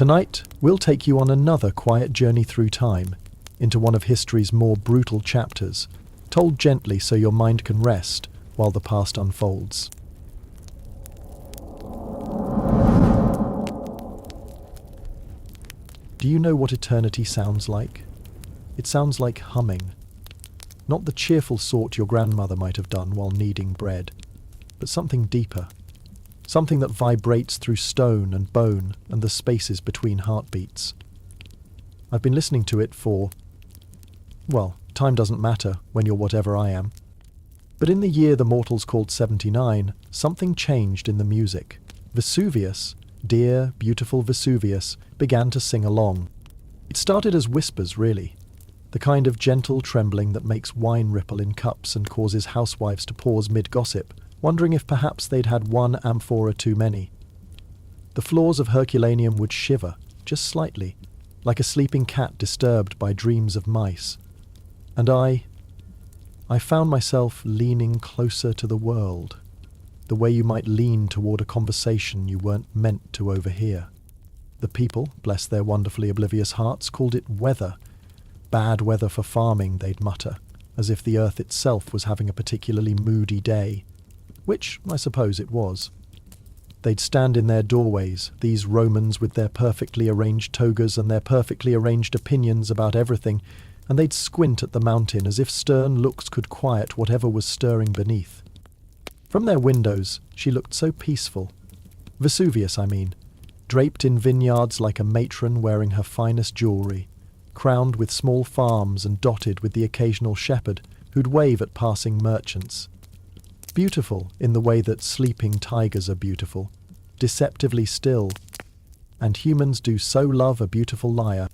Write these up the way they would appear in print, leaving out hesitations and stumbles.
Tonight, we'll take you on another quiet journey through time, into one of history's more brutal chapters, told gently so your mind can rest while the past unfolds. Do you know what eternity sounds like? It sounds like humming. Not the cheerful sort your grandmother might have done while kneading bread, but something deeper. Something that vibrates through stone and bone and the spaces between heartbeats. I've been listening to it well, time doesn't matter when you're whatever I am. But in the year the mortals called 79, something changed in the music. Vesuvius, dear, beautiful Vesuvius, began to sing along. It started as whispers, really. The kind of gentle trembling that makes wine ripple in cups and causes housewives to pause mid-gossip, wondering if perhaps they'd had one amphora too many. The floors of Herculaneum would shiver, just slightly, like a sleeping cat disturbed by dreams of mice. And I found myself leaning closer to the world, the way you might lean toward a conversation you weren't meant to overhear. The people, bless their wonderfully oblivious hearts, called it weather. Bad weather for farming, they'd mutter, as if the earth itself was having a particularly moody day. Which, I suppose, it was. They'd stand in their doorways, these Romans with their perfectly arranged togas and their perfectly arranged opinions about everything, and they'd squint at the mountain as if stern looks could quiet whatever was stirring beneath. From their windows, she looked so peaceful. Vesuvius, I mean, draped in vineyards like a matron wearing her finest jewellery, crowned with small farms and dotted with the occasional shepherd who'd wave at passing merchants. Beautiful in the way that sleeping tigers are beautiful, deceptively still, and humans do so love a beautiful liar.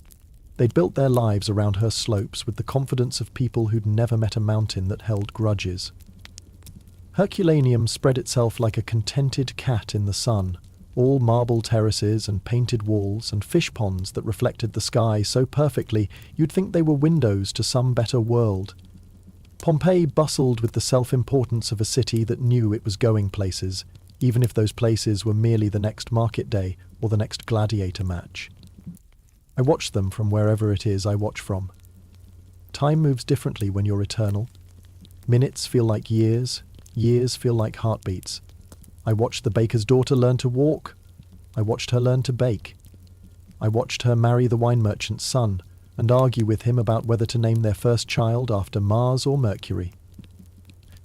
They'd built their lives around her slopes with the confidence of people who'd never met a mountain that held grudges. Herculaneum spread itself like a contented cat in the sun, all marble terraces and painted walls and fish ponds that reflected the sky so perfectly you'd think they were windows to some better world. Pompeii bustled with the self-importance of a city that knew it was going places, even if those places were merely the next market day or the next gladiator match. I watch them from wherever it is I watch from. Time moves differently when you're eternal. Minutes feel like years, years feel like heartbeats. I watched the baker's daughter learn to walk. I watched her learn to bake. I watched her marry the wine merchant's son and argue with him about whether to name their first child after Mars or Mercury.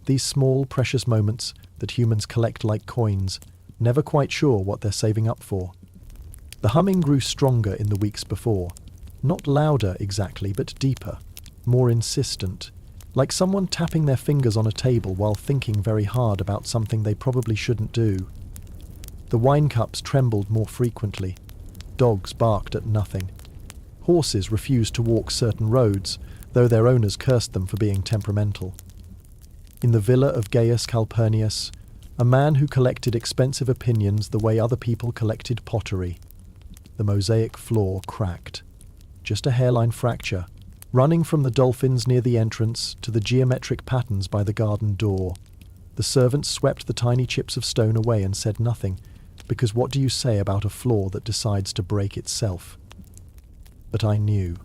These small, precious moments that humans collect like coins, never quite sure what they're saving up for. The humming grew stronger in the weeks before, not louder exactly, but deeper, more insistent, like someone tapping their fingers on a table while thinking very hard about something they probably shouldn't do. The wine cups trembled more frequently. Dogs barked at nothing. Horses refused to walk certain roads, though their owners cursed them for being temperamental. In the villa of Gaius Calpurnius, a man who collected expensive opinions the way other people collected pottery. The mosaic floor cracked. Just a hairline fracture, running from the dolphins near the entrance to the geometric patterns by the garden door. The servants swept the tiny chips of stone away and said nothing, because what do you say about a floor that decides to break itself? But I knew.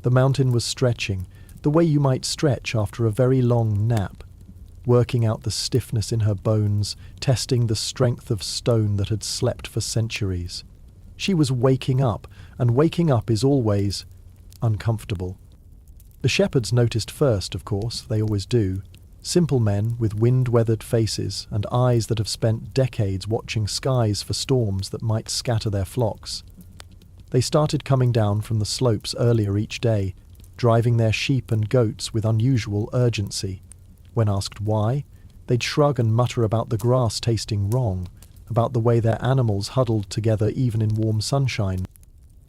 The mountain was stretching, the way you might stretch after a very long nap, working out the stiffness in her bones, testing the strength of stone that had slept for centuries. She was waking up, and waking up is always uncomfortable. The shepherds noticed first, of course, they always do. Simple men with wind-weathered faces and eyes that have spent decades watching skies for storms that might scatter their flocks. They started coming down from the slopes earlier each day, driving their sheep and goats with unusual urgency. When asked why, they'd shrug and mutter about the grass tasting wrong, about the way their animals huddled together even in warm sunshine.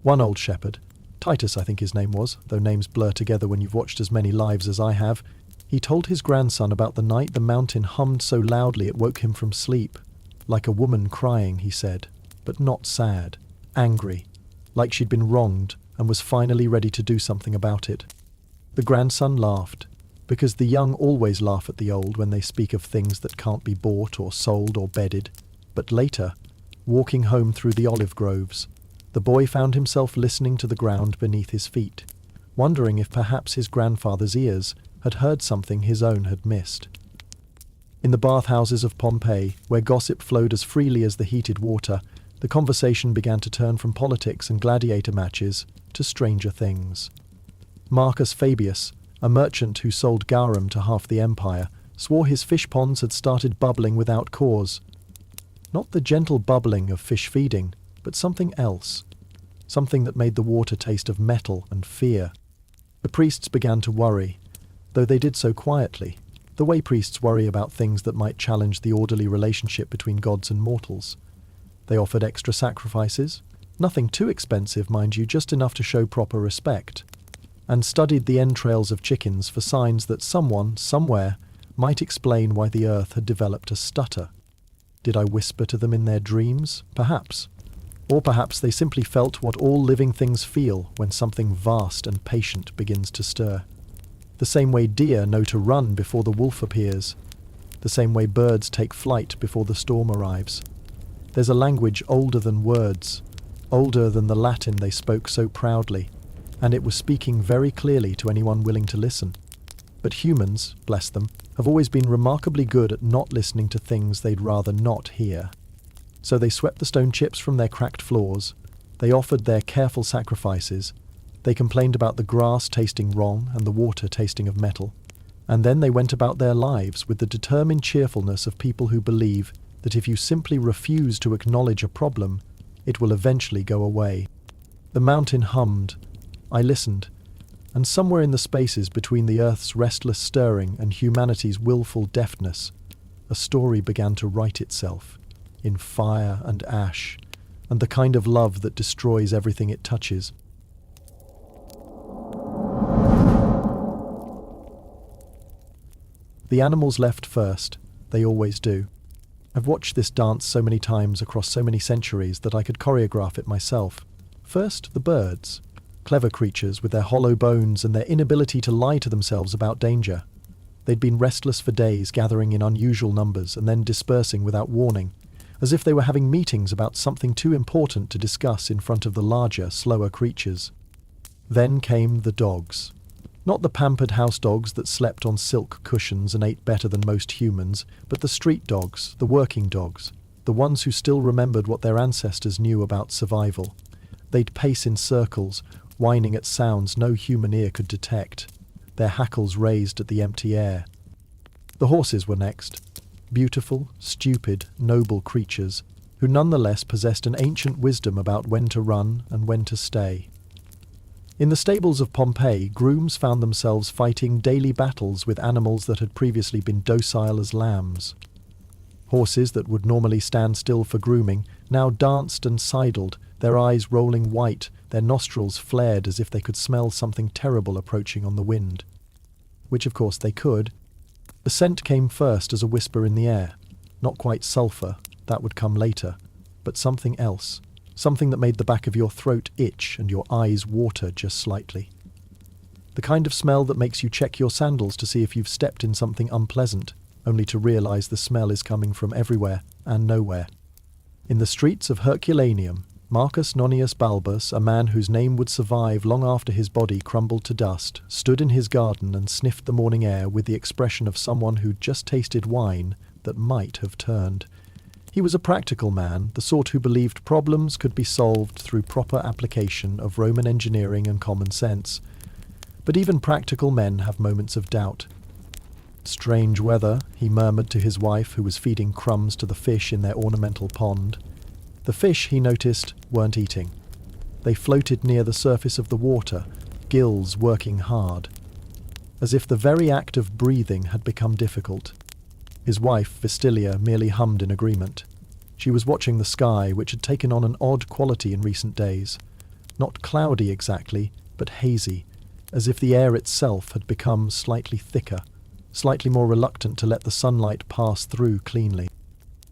One old shepherd, Titus I think his name was, though names blur together when you've watched as many lives as I have, he told his grandson about the night the mountain hummed so loudly it woke him from sleep. Like a woman crying, he said, but not sad, angry, like she'd been wronged and was finally ready to do something about it. The grandson laughed, because the young always laugh at the old when they speak of things that can't be bought or sold or bedded. But later, walking home through the olive groves, The boy found himself listening to the ground beneath his feet, wondering if perhaps his grandfather's ears had heard something his own had missed. In the bathhouses of Pompeii, where gossip flowed as freely as the heated water, the conversation began to turn from politics and gladiator matches to stranger things. Marcus Fabius, a merchant who sold garum to half the empire, swore his fish ponds had started bubbling without cause. Not the gentle bubbling of fish feeding, but something else. Something that made the water taste of metal and fear. The priests began to worry, though they did so quietly, the way priests worry about things that might challenge the orderly relationship between gods and mortals. They offered extra sacrifices, nothing too expensive, mind you, just enough to show proper respect, and studied the entrails of chickens for signs that someone, somewhere, might explain why the earth had developed a stutter. Did I whisper to them in their dreams? Perhaps. Or perhaps they simply felt what all living things feel when something vast and patient begins to stir. The same way deer know to run before the wolf appears. The same way birds take flight before the storm arrives. There's a language older than words, older than the Latin they spoke so proudly, and it was speaking very clearly to anyone willing to listen. But humans, bless them, have always been remarkably good at not listening to things they'd rather not hear. So they swept the stone chips from their cracked floors, they offered their careful sacrifices, they complained about the grass tasting wrong and the water tasting of metal, and then they went about their lives with the determined cheerfulness of people who believe that if you simply refuse to acknowledge a problem, it will eventually go away. The mountain hummed. I listened, and somewhere in the spaces between the earth's restless stirring and humanity's willful deafness, a story began to write itself, in fire and ash, and the kind of love that destroys everything it touches. The animals left first, they always do. I've watched this dance so many times across so many centuries that I could choreograph it myself. First, the birds. Clever creatures with their hollow bones and their inability to lie to themselves about danger. They'd been restless for days, gathering in unusual numbers and then dispersing without warning, as if they were having meetings about something too important to discuss in front of the larger, slower creatures. Then came the dogs. Not the pampered house dogs that slept on silk cushions and ate better than most humans, but the street dogs, the working dogs, the ones who still remembered what their ancestors knew about survival. They'd pace in circles, whining at sounds no human ear could detect, their hackles raised at the empty air. The horses were next. Beautiful, stupid, noble creatures, who nonetheless possessed an ancient wisdom about when to run and when to stay. In the stables of Pompeii, grooms found themselves fighting daily battles with animals that had previously been docile as lambs. Horses that would normally stand still for grooming now danced and sidled, their eyes rolling white, their nostrils flared as if they could smell something terrible approaching on the wind. Which of course they could. The scent came first as a whisper in the air. Not quite sulphur, that would come later, but something else. Something that made the back of your throat itch and your eyes water just slightly. The kind of smell that makes you check your sandals to see if you've stepped in something unpleasant, only to realize the smell is coming from everywhere and nowhere. In the streets of Herculaneum, Marcus Nonius Balbus, a man whose name would survive long after his body crumbled to dust, stood in his garden and sniffed the morning air with the expression of someone who'd just tasted wine that might have turned. He was a practical man, the sort who believed problems could be solved through proper application of Roman engineering and common sense. But even practical men have moments of doubt. Strange weather, he murmured to his wife, who was feeding crumbs to the fish in their ornamental pond. The fish, he noticed, weren't eating. They floated near the surface of the water, gills working hard, as if the very act of breathing had become difficult. His wife, Vestilia, merely hummed in agreement. She was watching the sky, which had taken on an odd quality in recent days. Not cloudy exactly, but hazy, as if the air itself had become slightly thicker, slightly more reluctant to let the sunlight pass through cleanly.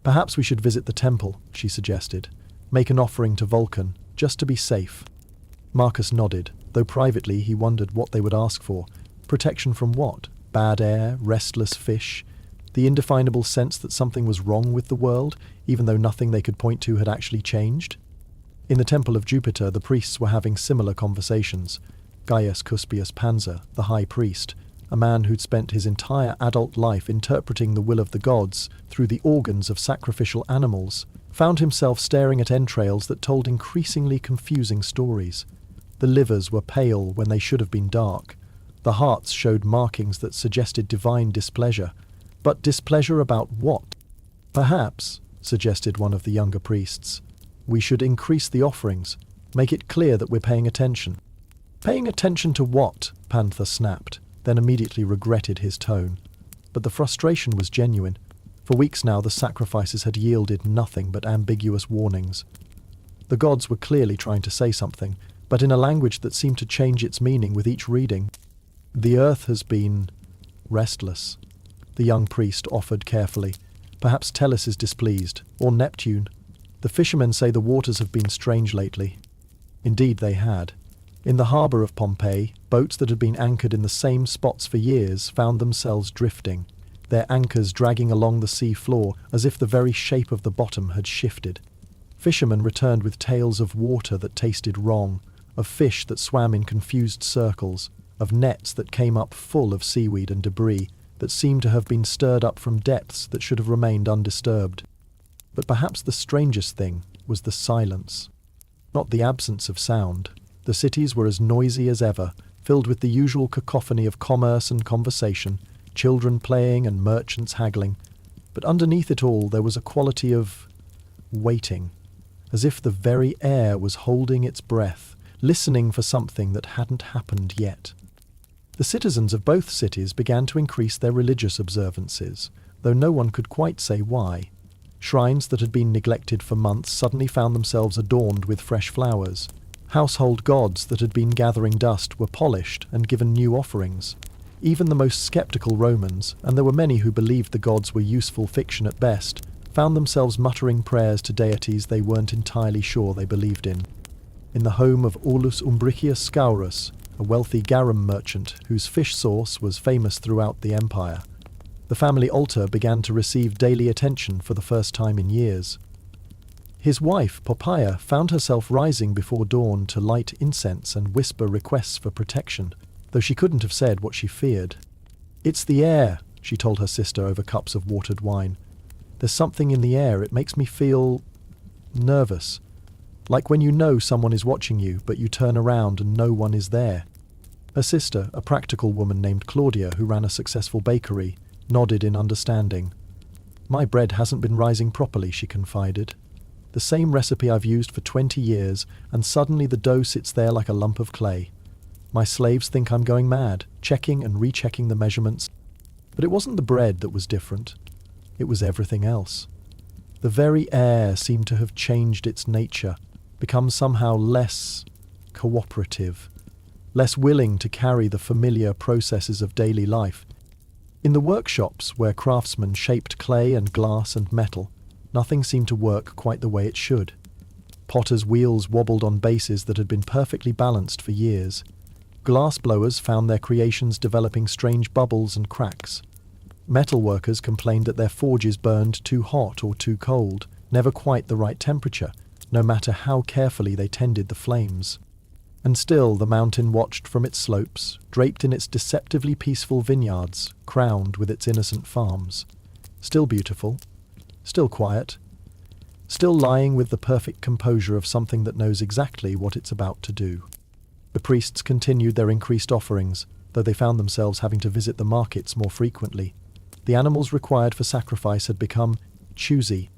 Perhaps we should visit the temple, she suggested. Make an offering to Vulcan, just to be safe. Marcus nodded, though privately he wondered what they would ask for. Protection from what? Bad air, restless fish, the indefinable sense that something was wrong with the world, even though nothing they could point to had actually changed? In the temple of Jupiter, the priests were having similar conversations. Gaius Cuspius Panzer, the high priest, a man who'd spent his entire adult life interpreting the will of the gods through the organs of sacrificial animals, found himself staring at entrails that told increasingly confusing stories. The livers were pale when they should have been dark. The hearts showed markings that suggested divine displeasure. But displeasure about what? Perhaps, suggested one of the younger priests, we should increase the offerings, make it clear that we're paying attention. Paying attention to what? Panther snapped, then immediately regretted his tone. But the frustration was genuine. For weeks now the sacrifices had yielded nothing but ambiguous warnings. The gods were clearly trying to say something, but in a language that seemed to change its meaning with each reading. The earth has been restless, the young priest offered carefully. Perhaps Tellus is displeased, or Neptune. The fishermen say the waters have been strange lately. Indeed they had. In the harbour of Pompeii, boats that had been anchored in the same spots for years found themselves drifting, their anchors dragging along the sea floor as if the very shape of the bottom had shifted. Fishermen returned with tales of water that tasted wrong, of fish that swam in confused circles, of nets that came up full of seaweed and debris that seemed to have been stirred up from depths that should have remained undisturbed. But perhaps the strangest thing was the silence, not the absence of sound. The cities were as noisy as ever, filled with the usual cacophony of commerce and conversation, children playing and merchants haggling. But underneath it all there was a quality of waiting, as if the very air was holding its breath, listening for something that hadn't happened yet. The citizens of both cities began to increase their religious observances, though no one could quite say why. Shrines that had been neglected for months suddenly found themselves adorned with fresh flowers. Household gods that had been gathering dust were polished and given new offerings. Even the most sceptical Romans, and there were many who believed the gods were useful fiction at best, found themselves muttering prayers to deities they weren't entirely sure they believed in. In the home of Aulus Umbricius Scaurus, a wealthy garum merchant whose fish sauce was famous throughout the empire, the family altar began to receive daily attention for the first time in years. His wife, Poppaea, found herself rising before dawn to light incense and whisper requests for protection, though she couldn't have said what she feared. "It's the air," she told her sister over cups of watered wine. "There's something in the air. It makes me feel nervous. Like when you know someone is watching you, but you turn around and no one is there." Her sister, a practical woman named Claudia who ran a successful bakery, nodded in understanding. "My bread hasn't been rising properly," she confided. "The same recipe I've used for 20 years, and suddenly the dough sits there like a lump of clay. My slaves think I'm going mad, checking and rechecking the measurements. But it wasn't the bread that was different. It was everything else. The very air seemed to have changed its nature, become somehow less cooperative, less willing to carry the familiar processes of daily life. In the workshops where craftsmen shaped clay and glass and metal, nothing seemed to work quite the way it should. Potters' wheels wobbled on bases that had been perfectly balanced for years. Glass blowers found their creations developing strange bubbles and cracks. Metal workers complained that their forges burned too hot or too cold, never quite the right temperature, no matter how carefully they tended the flames. And still the mountain watched from its slopes, draped in its deceptively peaceful vineyards, crowned with its innocent farms. Still beautiful, still quiet, still lying with the perfect composure of something that knows exactly what it's about to do. The priests continued their increased offerings, though they found themselves having to visit the markets more frequently. The animals required for sacrifice had become choosy.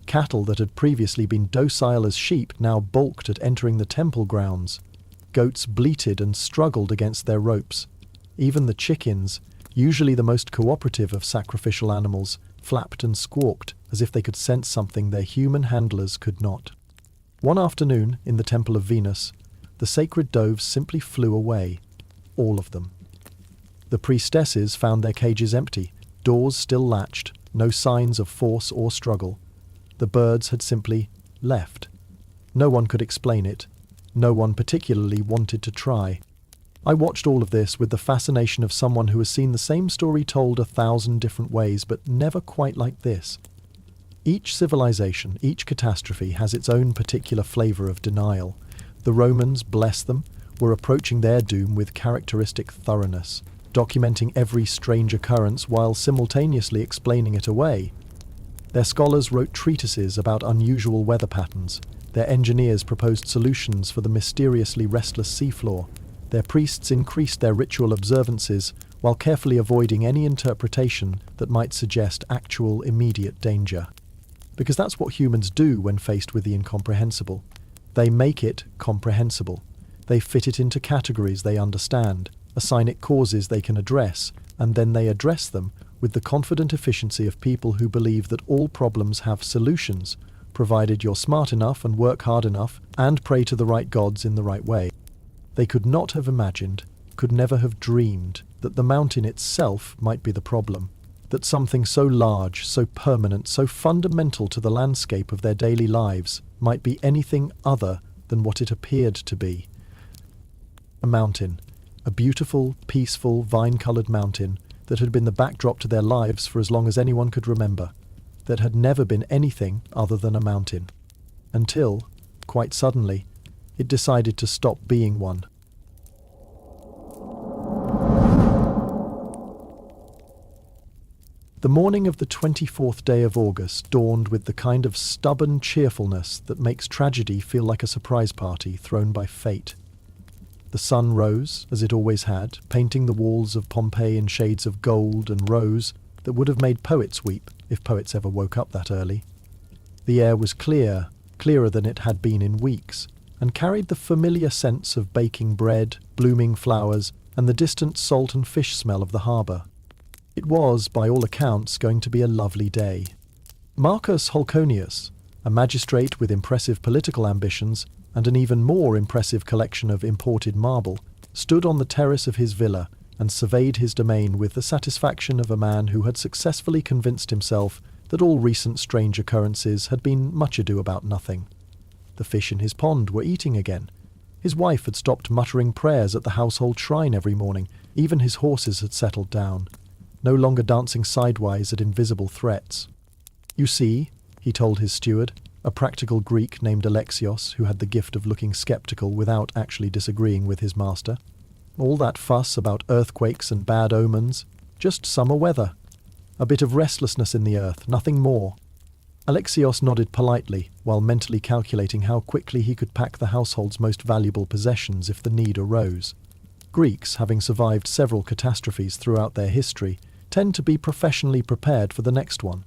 Cattle that had previously been docile as sheep now balked at entering the temple grounds. Goats bleated and struggled against their ropes. Even the chickens, usually the most cooperative of sacrificial animals, flapped and squawked as if they could sense something their human handlers could not. One afternoon, in the Temple of Venus, the sacred doves simply flew away. All of them. The priestesses found their cages empty, doors still latched, no signs of force or struggle. The birds had simply left. No one could explain it. No one particularly wanted to try. I watched all of this with the fascination of someone who has seen the same story told 1,000 different ways, but never quite like this. Each civilization, each catastrophe has its own particular flavour of denial. The Romans, bless them, were approaching their doom with characteristic thoroughness, documenting every strange occurrence while simultaneously explaining it away. Their scholars wrote treatises about unusual weather patterns. Their engineers proposed solutions for the mysteriously restless seafloor. Their priests increased their ritual observances while carefully avoiding any interpretation that might suggest actual immediate danger. Because that's what humans do when faced with the incomprehensible. They make it comprehensible. They fit it into categories they understand, assign it causes they can address, and then they address them with the confident efficiency of people who believe that all problems have solutions, provided you're smart enough and work hard enough and pray to the right gods in the right way. They could not have imagined, could never have dreamed, that the mountain itself might be the problem, that something so large, so permanent, so fundamental to the landscape of their daily lives might be anything other than what it appeared to be. A mountain, a beautiful, peaceful, vine-coloured mountain that had been the backdrop to their lives for as long as anyone could remember, that had never been anything other than a mountain, until, quite suddenly, it decided to stop being one. The morning of the 24th day of August dawned with the kind of stubborn cheerfulness that makes tragedy feel like a surprise party thrown by fate. The sun rose, as it always had, painting the walls of Pompeii in shades of gold and rose that would have made poets weep if poets ever woke up that early. The air was clear, clearer than it had been in weeks, and carried the familiar sense of baking bread, blooming flowers, and the distant salt and fish smell of the harbour. It was, by all accounts, going to be a lovely day. Marcus Hulconius, a magistrate with impressive political ambitions and an even more impressive collection of imported marble, stood on the terrace of his villa and surveyed his domain with the satisfaction of a man who had successfully convinced himself that all recent strange occurrences had been much ado about nothing. The fish in his pond were eating again. His wife had stopped muttering prayers at the household shrine every morning. Even his horses had settled down, no longer dancing sidewise at invisible threats. "You see," he told his steward, a practical Greek named Alexios who had the gift of looking skeptical without actually disagreeing with his master, "all that fuss about earthquakes and bad omens, just summer weather. A bit of restlessness in the earth, nothing more." Alexios nodded politely, while mentally calculating how quickly he could pack the household's most valuable possessions if the need arose. Greeks, having survived several catastrophes throughout their history, tend to be professionally prepared for the next one.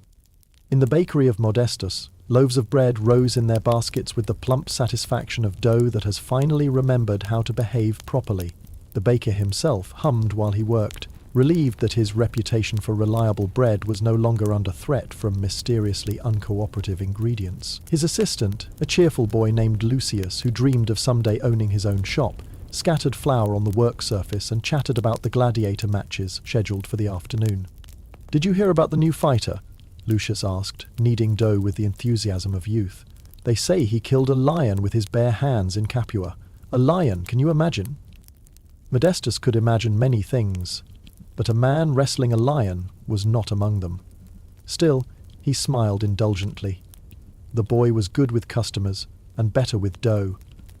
In the bakery of Modestus, loaves of bread rose in their baskets with the plump satisfaction of dough that has finally remembered how to behave properly. The baker himself hummed while he worked, relieved that his reputation for reliable bread was no longer under threat from mysteriously uncooperative ingredients. His assistant, a cheerful boy named Lucius who dreamed of someday owning his own shop, scattered flour on the work surface and chattered about the gladiator matches scheduled for the afternoon. "Did you hear about the new fighter?" Lucius asked, kneading dough with the enthusiasm of youth. "They say he killed a lion with his bare hands in Capua. A lion, can you imagine?" Modestus could imagine many things, but a man wrestling a lion was not among them. Still, he smiled indulgently. The boy was good with customers and better with dough,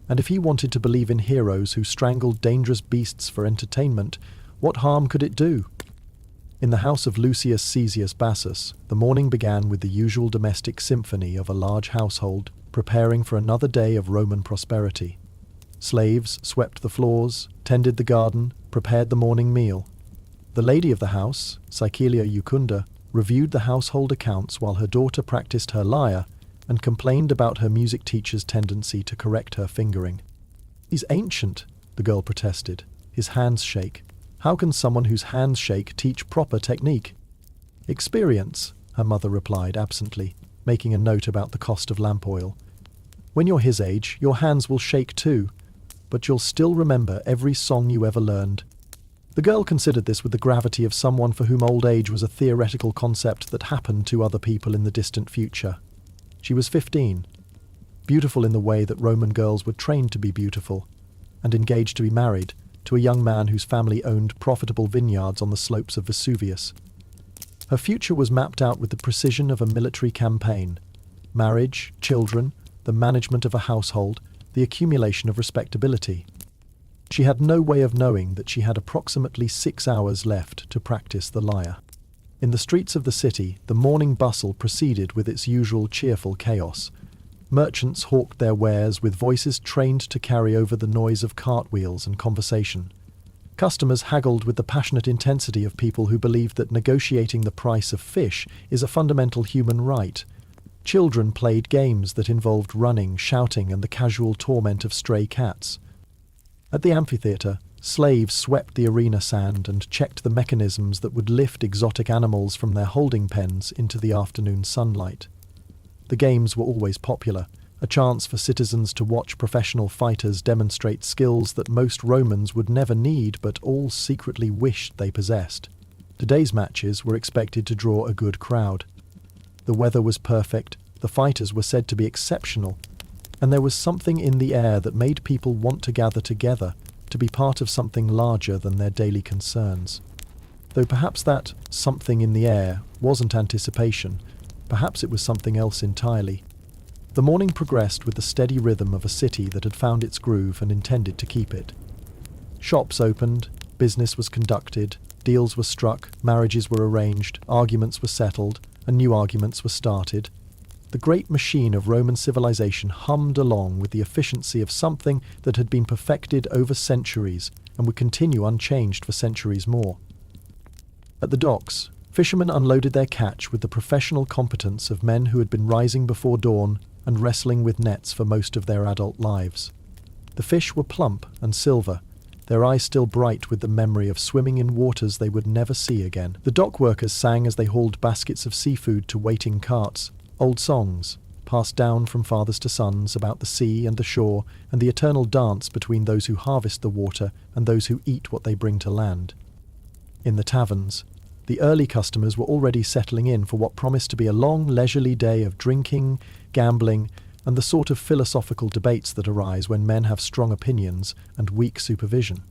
and if he wanted to believe in heroes who strangled dangerous beasts for entertainment, what harm could it do? In the house of Lucius Caesius Bassus, the morning began with the usual domestic symphony of a large household preparing for another day of Roman prosperity. Slaves swept the floors, tended the garden, prepared the morning meal. The lady of the house, Caecilia Jucunda, reviewed the household accounts while her daughter practiced her lyre and complained about her music teacher's tendency to correct her fingering. "He's ancient," the girl protested. "His hands shake. How can someone whose hands shake teach proper technique?" "Experience," her mother replied absently, making a note about the cost of lamp oil. "When you're his age, your hands will shake too, but you'll still remember every song you ever learned." The girl considered this with the gravity of someone for whom old age was a theoretical concept that happened to other people in the distant future. She was 15, beautiful in the way that Roman girls were trained to be beautiful, and engaged to be married to a young man whose family owned profitable vineyards on the slopes of Vesuvius. Her future was mapped out with the precision of a military campaign. Marriage, children, the management of a household, the accumulation of respectability. She had no way of knowing that she had approximately 6 hours left to practice the lyre. In the streets of the city, the morning bustle proceeded with its usual cheerful chaos. Merchants hawked their wares with voices trained to carry over the noise of cartwheels and conversation. Customers haggled with the passionate intensity of people who believed that negotiating the price of fish is a fundamental human right. Children played games that involved running, shouting, and the casual torment of stray cats. At the amphitheatre, slaves swept the arena sand and checked the mechanisms that would lift exotic animals from their holding pens into the afternoon sunlight. The games were always popular, a chance for citizens to watch professional fighters demonstrate skills that most Romans would never need but all secretly wished they possessed. Today's matches were expected to draw a good crowd. The weather was perfect, the fighters were said to be exceptional, and there was something in the air that made people want to gather together, to be part of something larger than their daily concerns. Though perhaps that something in the air wasn't anticipation, perhaps it was something else entirely. The morning progressed with the steady rhythm of a city that had found its groove and intended to keep it. Shops opened, business was conducted, deals were struck, marriages were arranged, arguments were settled, and new arguments were started. The great machine of Roman civilization hummed along with the efficiency of something that had been perfected over centuries and would continue unchanged for centuries more. At the docks, fishermen unloaded their catch with the professional competence of men who had been rising before dawn and wrestling with nets for most of their adult lives. The fish were plump and silver, their eyes still bright with the memory of swimming in waters they would never see again. The dock workers sang as they hauled baskets of seafood to waiting carts, old songs, passed down from fathers to sons about the sea and the shore and the eternal dance between those who harvest the water and those who eat what they bring to land. In the taverns, the early customers were already settling in for what promised to be a long, leisurely day of drinking, gambling, and the sort of philosophical debates that arise when men have strong opinions and weak supervision.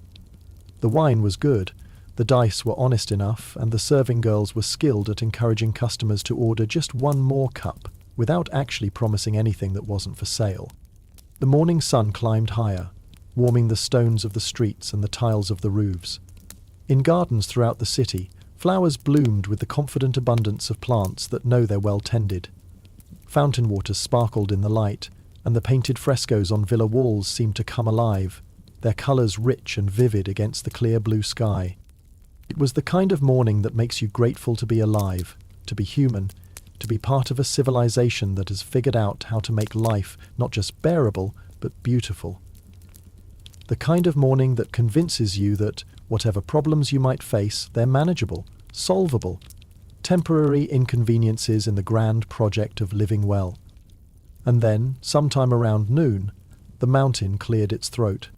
The wine was good, the dice were honest enough, and the serving girls were skilled at encouraging customers to order just one more cup, without actually promising anything that wasn't for sale. The morning sun climbed higher, warming the stones of the streets and the tiles of the roofs. In gardens throughout the city, flowers bloomed with the confident abundance of plants that know they're well tended. Fountain waters sparkled in the light, and the painted frescoes on villa walls seemed to come alive, their colours rich and vivid against the clear blue sky. It was the kind of morning that makes you grateful to be alive, to be human, to be part of a civilization that has figured out how to make life not just bearable, but beautiful. The kind of morning that convinces you that, whatever problems you might face, they're manageable, solvable, temporary inconveniences in the grand project of living well. And then, sometime around noon, the mountain cleared its throat.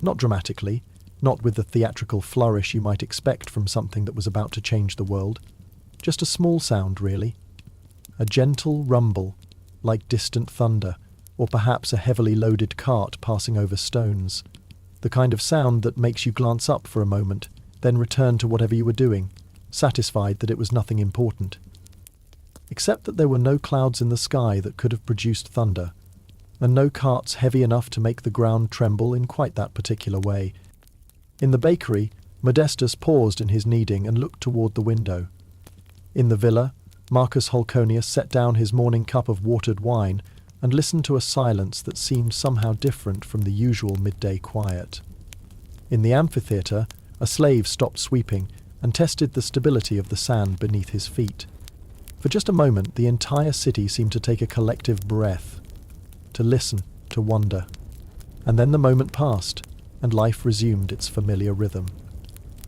Not dramatically, not with the theatrical flourish you might expect from something that was about to change the world. Just a small sound, really. A gentle rumble, like distant thunder, or perhaps a heavily loaded cart passing over stones. The kind of sound that makes you glance up for a moment, then return to whatever you were doing, satisfied that it was nothing important. Except that there were no clouds in the sky that could have produced thunder, and no carts heavy enough to make the ground tremble in quite that particular way. In the bakery, Modestus paused in his kneading and looked toward the window. In the villa, Marcus Holconius set down his morning cup of watered wine and listened to a silence that seemed somehow different from the usual midday quiet. In the amphitheatre, a slave stopped sweeping and tested the stability of the sand beneath his feet. For just a moment, the entire city seemed to take a collective breath, to listen, to wonder. And then the moment passed, and life resumed its familiar rhythm.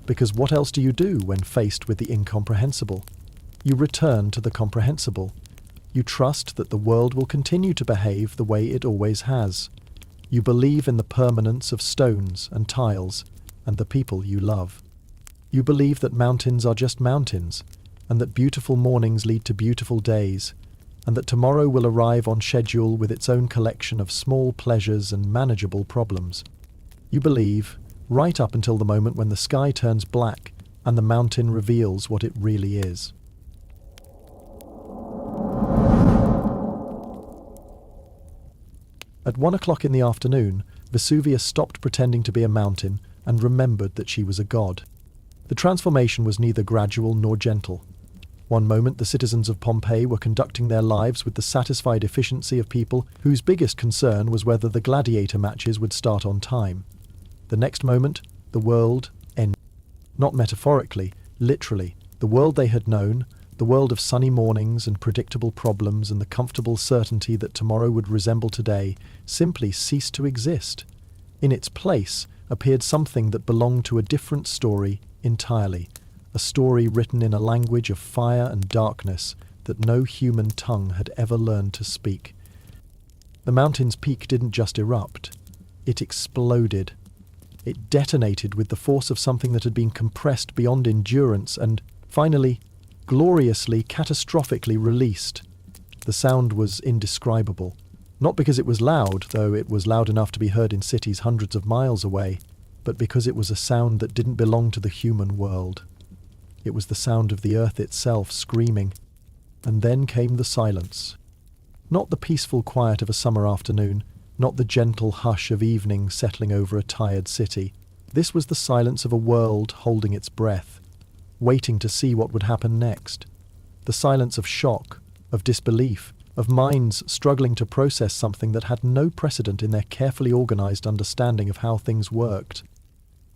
Because what else do you do when faced with the incomprehensible? You return to the comprehensible. You trust that the world will continue to behave the way it always has. You believe in the permanence of stones and tiles and the people you love. You believe that mountains are just mountains, and that beautiful mornings lead to beautiful days, and that tomorrow will arrive on schedule with its own collection of small pleasures and manageable problems. You believe, right up until the moment when the sky turns black and the mountain reveals what it really is. At 1 o'clock in the afternoon, Vesuvius stopped pretending to be a mountain and remembered that she was a god. The transformation was neither gradual nor gentle. One moment the citizens of Pompeii were conducting their lives with the satisfied efficiency of people whose biggest concern was whether the gladiator matches would start on time. The next moment, the world ended. Not metaphorically, literally, the world they had known, the world of sunny mornings and predictable problems and the comfortable certainty that tomorrow would resemble today, simply ceased to exist. In its place appeared something that belonged to a different story entirely, a story written in a language of fire and darkness that no human tongue had ever learned to speak. The mountain's peak didn't just erupt, it exploded. It detonated with the force of something that had been compressed beyond endurance and, finally, gloriously, catastrophically released. The sound was indescribable, not because it was loud, though it was loud enough to be heard in cities hundreds of miles away, but because it was a sound that didn't belong to the human world. It was the sound of the earth itself screaming. And then came the silence. Not the peaceful quiet of a summer afternoon, not the gentle hush of evening settling over a tired city. This was the silence of a world holding its breath, waiting to see what would happen next. The silence of shock, of disbelief, of minds struggling to process something that had no precedent in their carefully organized understanding of how things worked.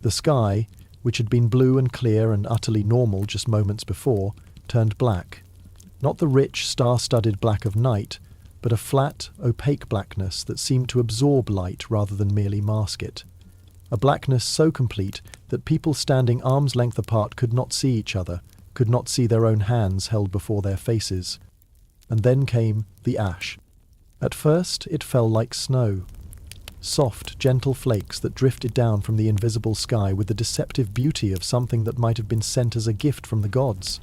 The sky, which had been blue and clear and utterly normal just moments before, turned black. Not the rich, star-studded black of night, but a flat, opaque blackness that seemed to absorb light rather than merely mask it. A blackness so complete that people standing arm's length apart could not see each other, could not see their own hands held before their faces. And then came the ash. At first it fell like snow. Soft, gentle flakes that drifted down from the invisible sky with the deceptive beauty of something that might have been sent as a gift from the gods.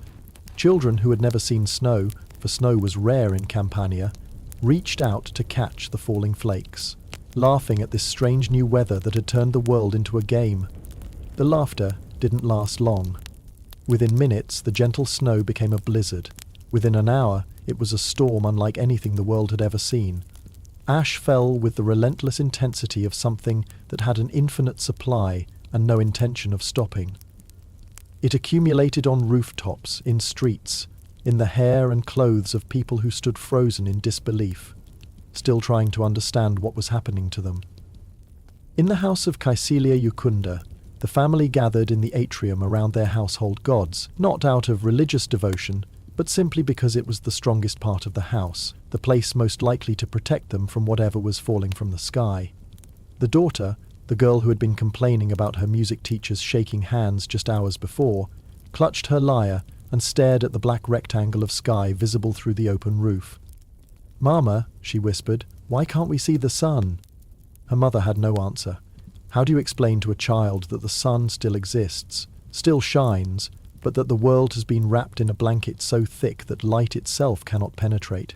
Children who had never seen snow, for snow was rare in Campania, reached out to catch the falling flakes, laughing at this strange new weather that had turned the world into a game. The laughter didn't last long. Within minutes, the gentle snow became a blizzard. Within an hour, it was a storm unlike anything the world had ever seen. Ash fell with the relentless intensity of something that had an infinite supply and no intention of stopping. It accumulated on rooftops, in streets, in the hair and clothes of people who stood frozen in disbelief, still trying to understand what was happening to them. In the house of Caecilia Jucunda, the family gathered in the atrium around their household gods, not out of religious devotion, but simply because it was the strongest part of the house, the place most likely to protect them from whatever was falling from the sky. The daughter, the girl who had been complaining about her music teacher's shaking hands just hours before, clutched her lyre and stared at the black rectangle of sky visible through the open roof. "Mama," she whispered, "why can't we see the sun?" Her mother had no answer. How do you explain to a child that the sun still exists, still shines, but that the world has been wrapped in a blanket so thick that light itself cannot penetrate?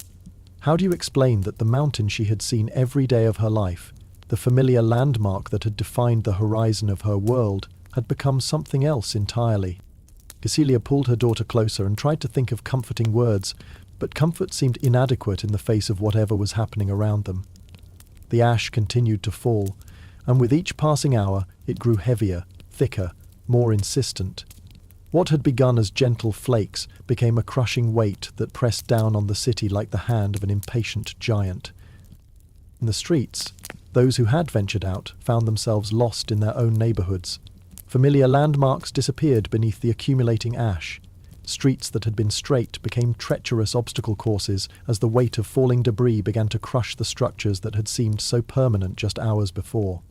How do you explain that the mountain she had seen every day of her life, the familiar landmark that had defined the horizon of her world, had become something else entirely? Caecilia pulled her daughter closer and tried to think of comforting words, but comfort seemed inadequate in the face of whatever was happening around them. The ash continued to fall, and with each passing hour it grew heavier, thicker, more insistent. What had begun as gentle flakes became a crushing weight that pressed down on the city like the hand of an impatient giant. In the streets, those who had ventured out found themselves lost in their own neighbourhoods. Familiar landmarks disappeared beneath the accumulating ash. Streets that had been straight became treacherous obstacle courses as the weight of falling debris began to crush the structures that had seemed so permanent just hours before.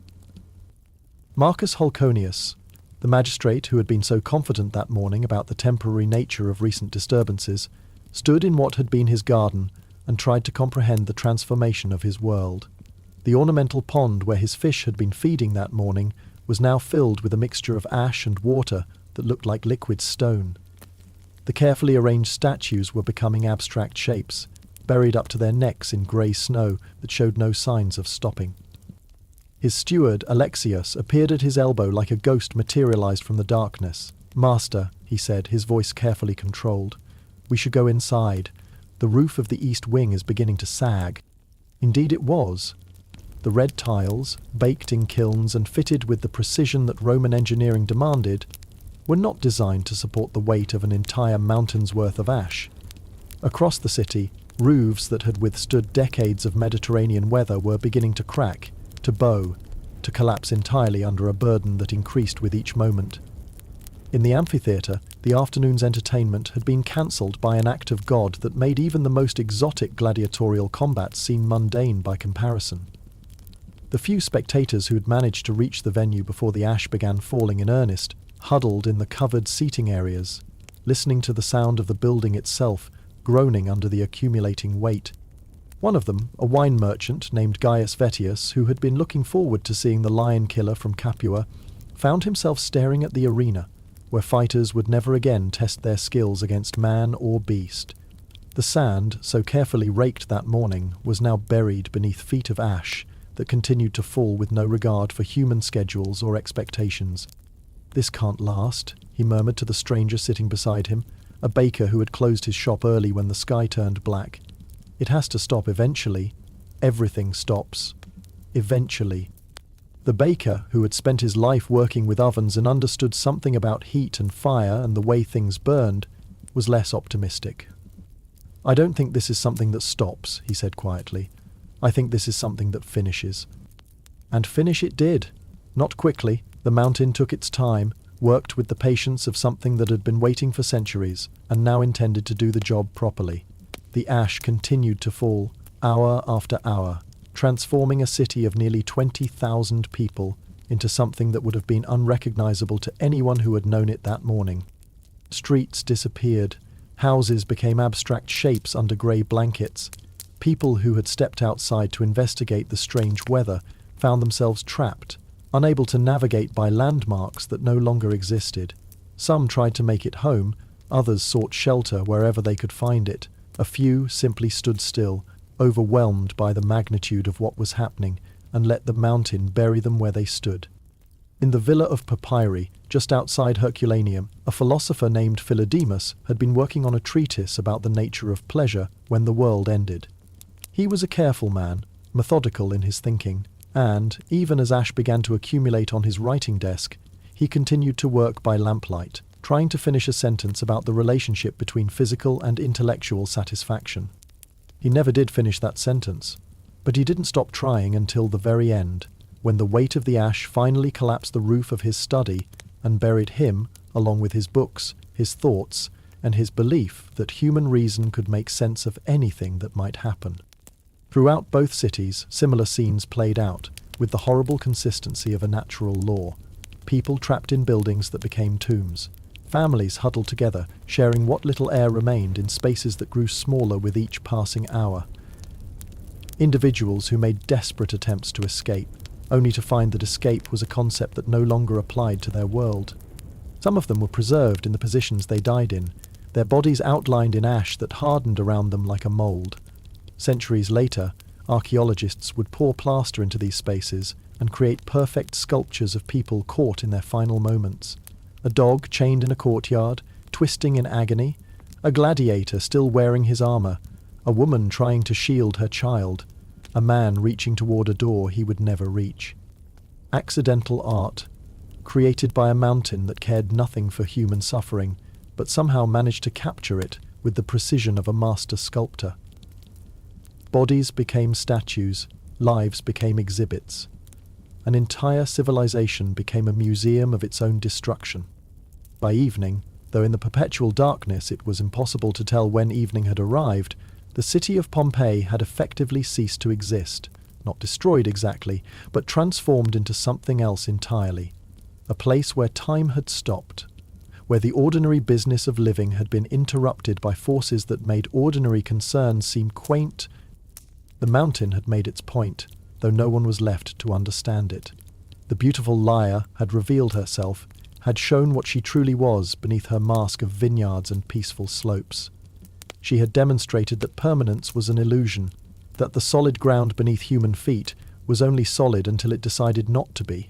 Marcus Holconius, the magistrate who had been so confident that morning about the temporary nature of recent disturbances, stood in what had been his garden and tried to comprehend the transformation of his world. The ornamental pond where his fish had been feeding that morning was now filled with a mixture of ash and water that looked like liquid stone. The carefully arranged statues were becoming abstract shapes, buried up to their necks in grey snow that showed no signs of stopping. His steward, Alexius, appeared at his elbow like a ghost materialized from the darkness. "Master," he said, his voice carefully controlled, "we should go inside. The roof of the east wing is beginning to sag." Indeed it was. The red tiles, baked in kilns and fitted with the precision that Roman engineering demanded, were not designed to support the weight of an entire mountain's worth of ash. Across the city, roofs that had withstood decades of Mediterranean weather were beginning to crack, to bow, to collapse entirely under a burden that increased with each moment. In the amphitheatre, the afternoon's entertainment had been cancelled by an act of God that made even the most exotic gladiatorial combats seem mundane by comparison. The few spectators who had managed to reach the venue before the ash began falling in earnest huddled in the covered seating areas, listening to the sound of the building itself groaning under the accumulating weight. One of them, a wine merchant named Gaius Vettius, who had been looking forward to seeing the lion killer from Capua, found himself staring at the arena, where fighters would never again test their skills against man or beast. The sand, so carefully raked that morning, was now buried beneath feet of ash that continued to fall with no regard for human schedules or expectations. "This can't last," he murmured to the stranger sitting beside him, a baker who had closed his shop early when the sky turned black. "It has to stop eventually. Everything stops. Eventually." The baker, who had spent his life working with ovens and understood something about heat and fire and the way things burned, was less optimistic. "I don't think this is something that stops," he said quietly. "I think this is something that finishes." And finish it did. Not quickly. The mountain took its time, worked with the patience of something that had been waiting for centuries, and now intended to do the job properly. The ash continued to fall, hour after hour, transforming a city of nearly 20,000 people into something that would have been unrecognizable to anyone who had known it that morning. Streets disappeared, houses became abstract shapes under grey blankets. People who had stepped outside to investigate the strange weather found themselves trapped, unable to navigate by landmarks that no longer existed. Some tried to make it home, others sought shelter wherever they could find it. A few simply stood still, overwhelmed by the magnitude of what was happening, and let the mountain bury them where they stood. In the villa of Pompeii, just outside Herculaneum, a philosopher named Philodemus had been working on a treatise about the nature of pleasure when the world ended. He was a careful man, methodical in his thinking, and, even as ash began to accumulate on his writing desk, he continued to work by lamplight, trying to finish a sentence about the relationship between physical and intellectual satisfaction. He never did finish that sentence, but he didn't stop trying until the very end, when the weight of the ash finally collapsed the roof of his study and buried him, along with his books, his thoughts, and his belief that human reason could make sense of anything that might happen. Throughout both cities, similar scenes played out, with the horrible consistency of a natural law. People trapped in buildings that became tombs. Families huddled together, sharing what little air remained in spaces that grew smaller with each passing hour. Individuals who made desperate attempts to escape, only to find that escape was a concept that no longer applied to their world. Some of them were preserved in the positions they died in, their bodies outlined in ash that hardened around them like a mould. Centuries later, archaeologists would pour plaster into these spaces and create perfect sculptures of people caught in their final moments. A dog chained in a courtyard, twisting in agony, a gladiator still wearing his armour, a woman trying to shield her child, a man reaching toward a door he would never reach. Accidental art, created by a mountain that cared nothing for human suffering, but somehow managed to capture it with the precision of a master sculptor. Bodies became statues, lives became exhibits. An entire civilization became a museum of its own destruction. By evening, though in the perpetual darkness it was impossible to tell when evening had arrived, the city of Pompeii had effectively ceased to exist, not destroyed exactly, but transformed into something else entirely. A place where time had stopped, where the ordinary business of living had been interrupted by forces that made ordinary concerns seem quaint. The mountain had made its point, though no one was left to understand it. The beautiful lyre had revealed herself, had shown what she truly was beneath her mask of vineyards and peaceful slopes. She had demonstrated that permanence was an illusion, that the solid ground beneath human feet was only solid until it decided not to be.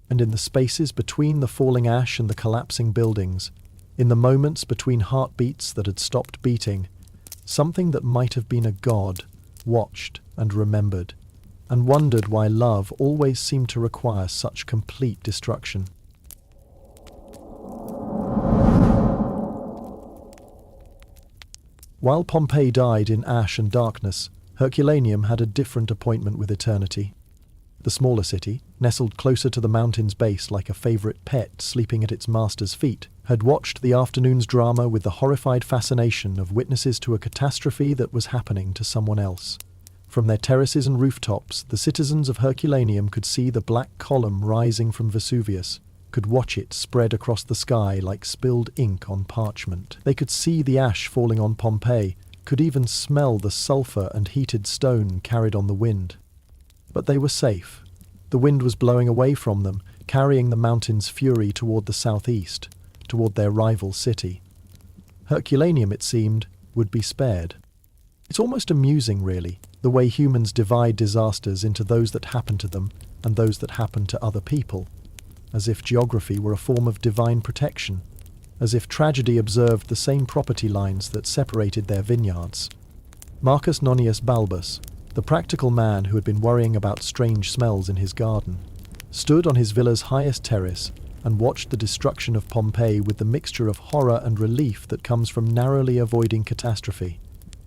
And in the spaces between the falling ash and the collapsing buildings, in the moments between heartbeats that had stopped beating, something that might have been a god watched and remembered, and wondered why love always seemed to require such complete destruction. While Pompeii died in ash and darkness, Herculaneum had a different appointment with eternity. The smaller city, nestled closer to the mountain's base like a favourite pet sleeping at its master's feet, had watched the afternoon's drama with the horrified fascination of witnesses to a catastrophe that was happening to someone else. From their terraces and rooftops, the citizens of Herculaneum could see the black column rising from Vesuvius, could watch it spread across the sky like spilled ink on parchment. They could see the ash falling on Pompeii, could even smell the sulphur and heated stone carried on the wind. But they were safe. The wind was blowing away from them, carrying the mountain's fury toward the southeast, toward their rival city. Herculaneum, it seemed, would be spared. It's almost amusing, really, the way humans divide disasters into those that happen to them and those that happen to other people, as if geography were a form of divine protection, as if tragedy observed the same property lines that separated their vineyards. Marcus Nonius Balbus, the practical man who had been worrying about strange smells in his garden, stood on his villa's highest terrace and watched the destruction of Pompeii with the mixture of horror and relief that comes from narrowly avoiding catastrophe.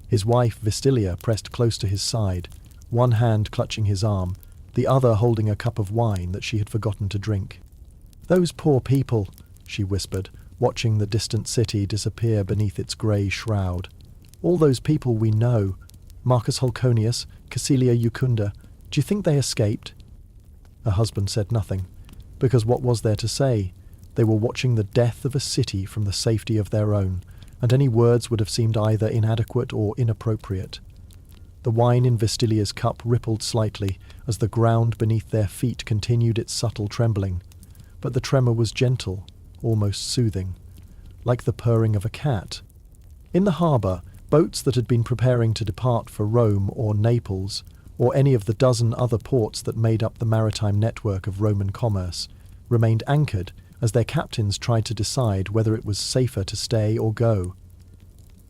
His wife Vestilia pressed close to his side, one hand clutching his arm, the other holding a cup of wine that she had forgotten to drink. "Those poor people," she whispered, watching the distant city disappear beneath its grey shroud. "All those people we know, Marcus Holconius, Cassilia Jucunda, do you think they escaped?" Her husband said nothing, because what was there to say? They were watching the death of a city from the safety of their own, and any words would have seemed either inadequate or inappropriate. The wine in Vestilia's cup rippled slightly as the ground beneath their feet continued its subtle trembling, but the tremor was gentle, almost soothing, like the purring of a cat. In the harbour, boats that had been preparing to depart for Rome or Naples, or any of the dozen other ports that made up the maritime network of Roman commerce, remained anchored as their captains tried to decide whether it was safer to stay or go.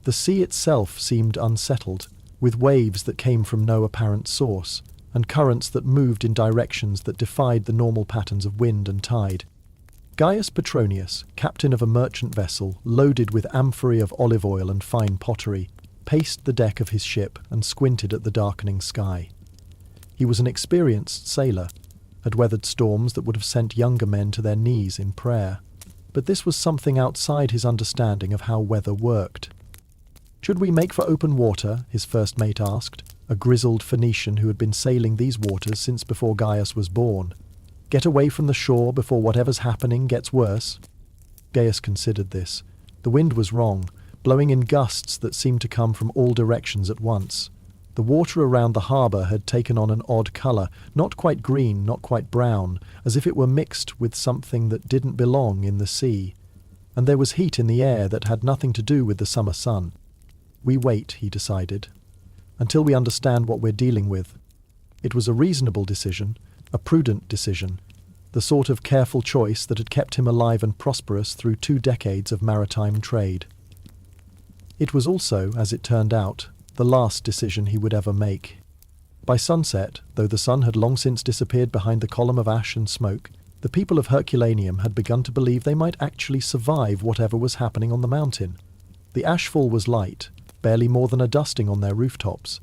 The sea itself seemed unsettled, with waves that came from no apparent source, and currents that moved in directions that defied the normal patterns of wind and tide. Gaius Petronius, captain of a merchant vessel loaded with amphorae of olive oil and fine pottery, paced the deck of his ship and squinted at the darkening sky. He was an experienced sailor, had weathered storms that would have sent younger men to their knees in prayer. But this was something outside his understanding of how weather worked. "Should we make for open water?" his first mate asked, a grizzled Phoenician who had been sailing these waters since before Gaius was born. "Get away from the shore before whatever's happening gets worse?" Gaius considered this. The wind was wrong, blowing in gusts that seemed to come from all directions at once. The water around the harbour had taken on an odd colour, not quite green, not quite brown, as if it were mixed with something that didn't belong in the sea. And there was heat in the air that had nothing to do with the summer sun. "We wait," he decided, "until we understand what we're dealing with." It was a reasonable decision, a prudent decision, the sort of careful choice that had kept him alive and prosperous through 2 decades of maritime trade. It was also, as it turned out, the last decision he would ever make. By sunset, though the sun had long since disappeared behind the column of ash and smoke, the people of Herculaneum had begun to believe they might actually survive whatever was happening on the mountain. The ashfall was light, barely more than a dusting on their rooftops.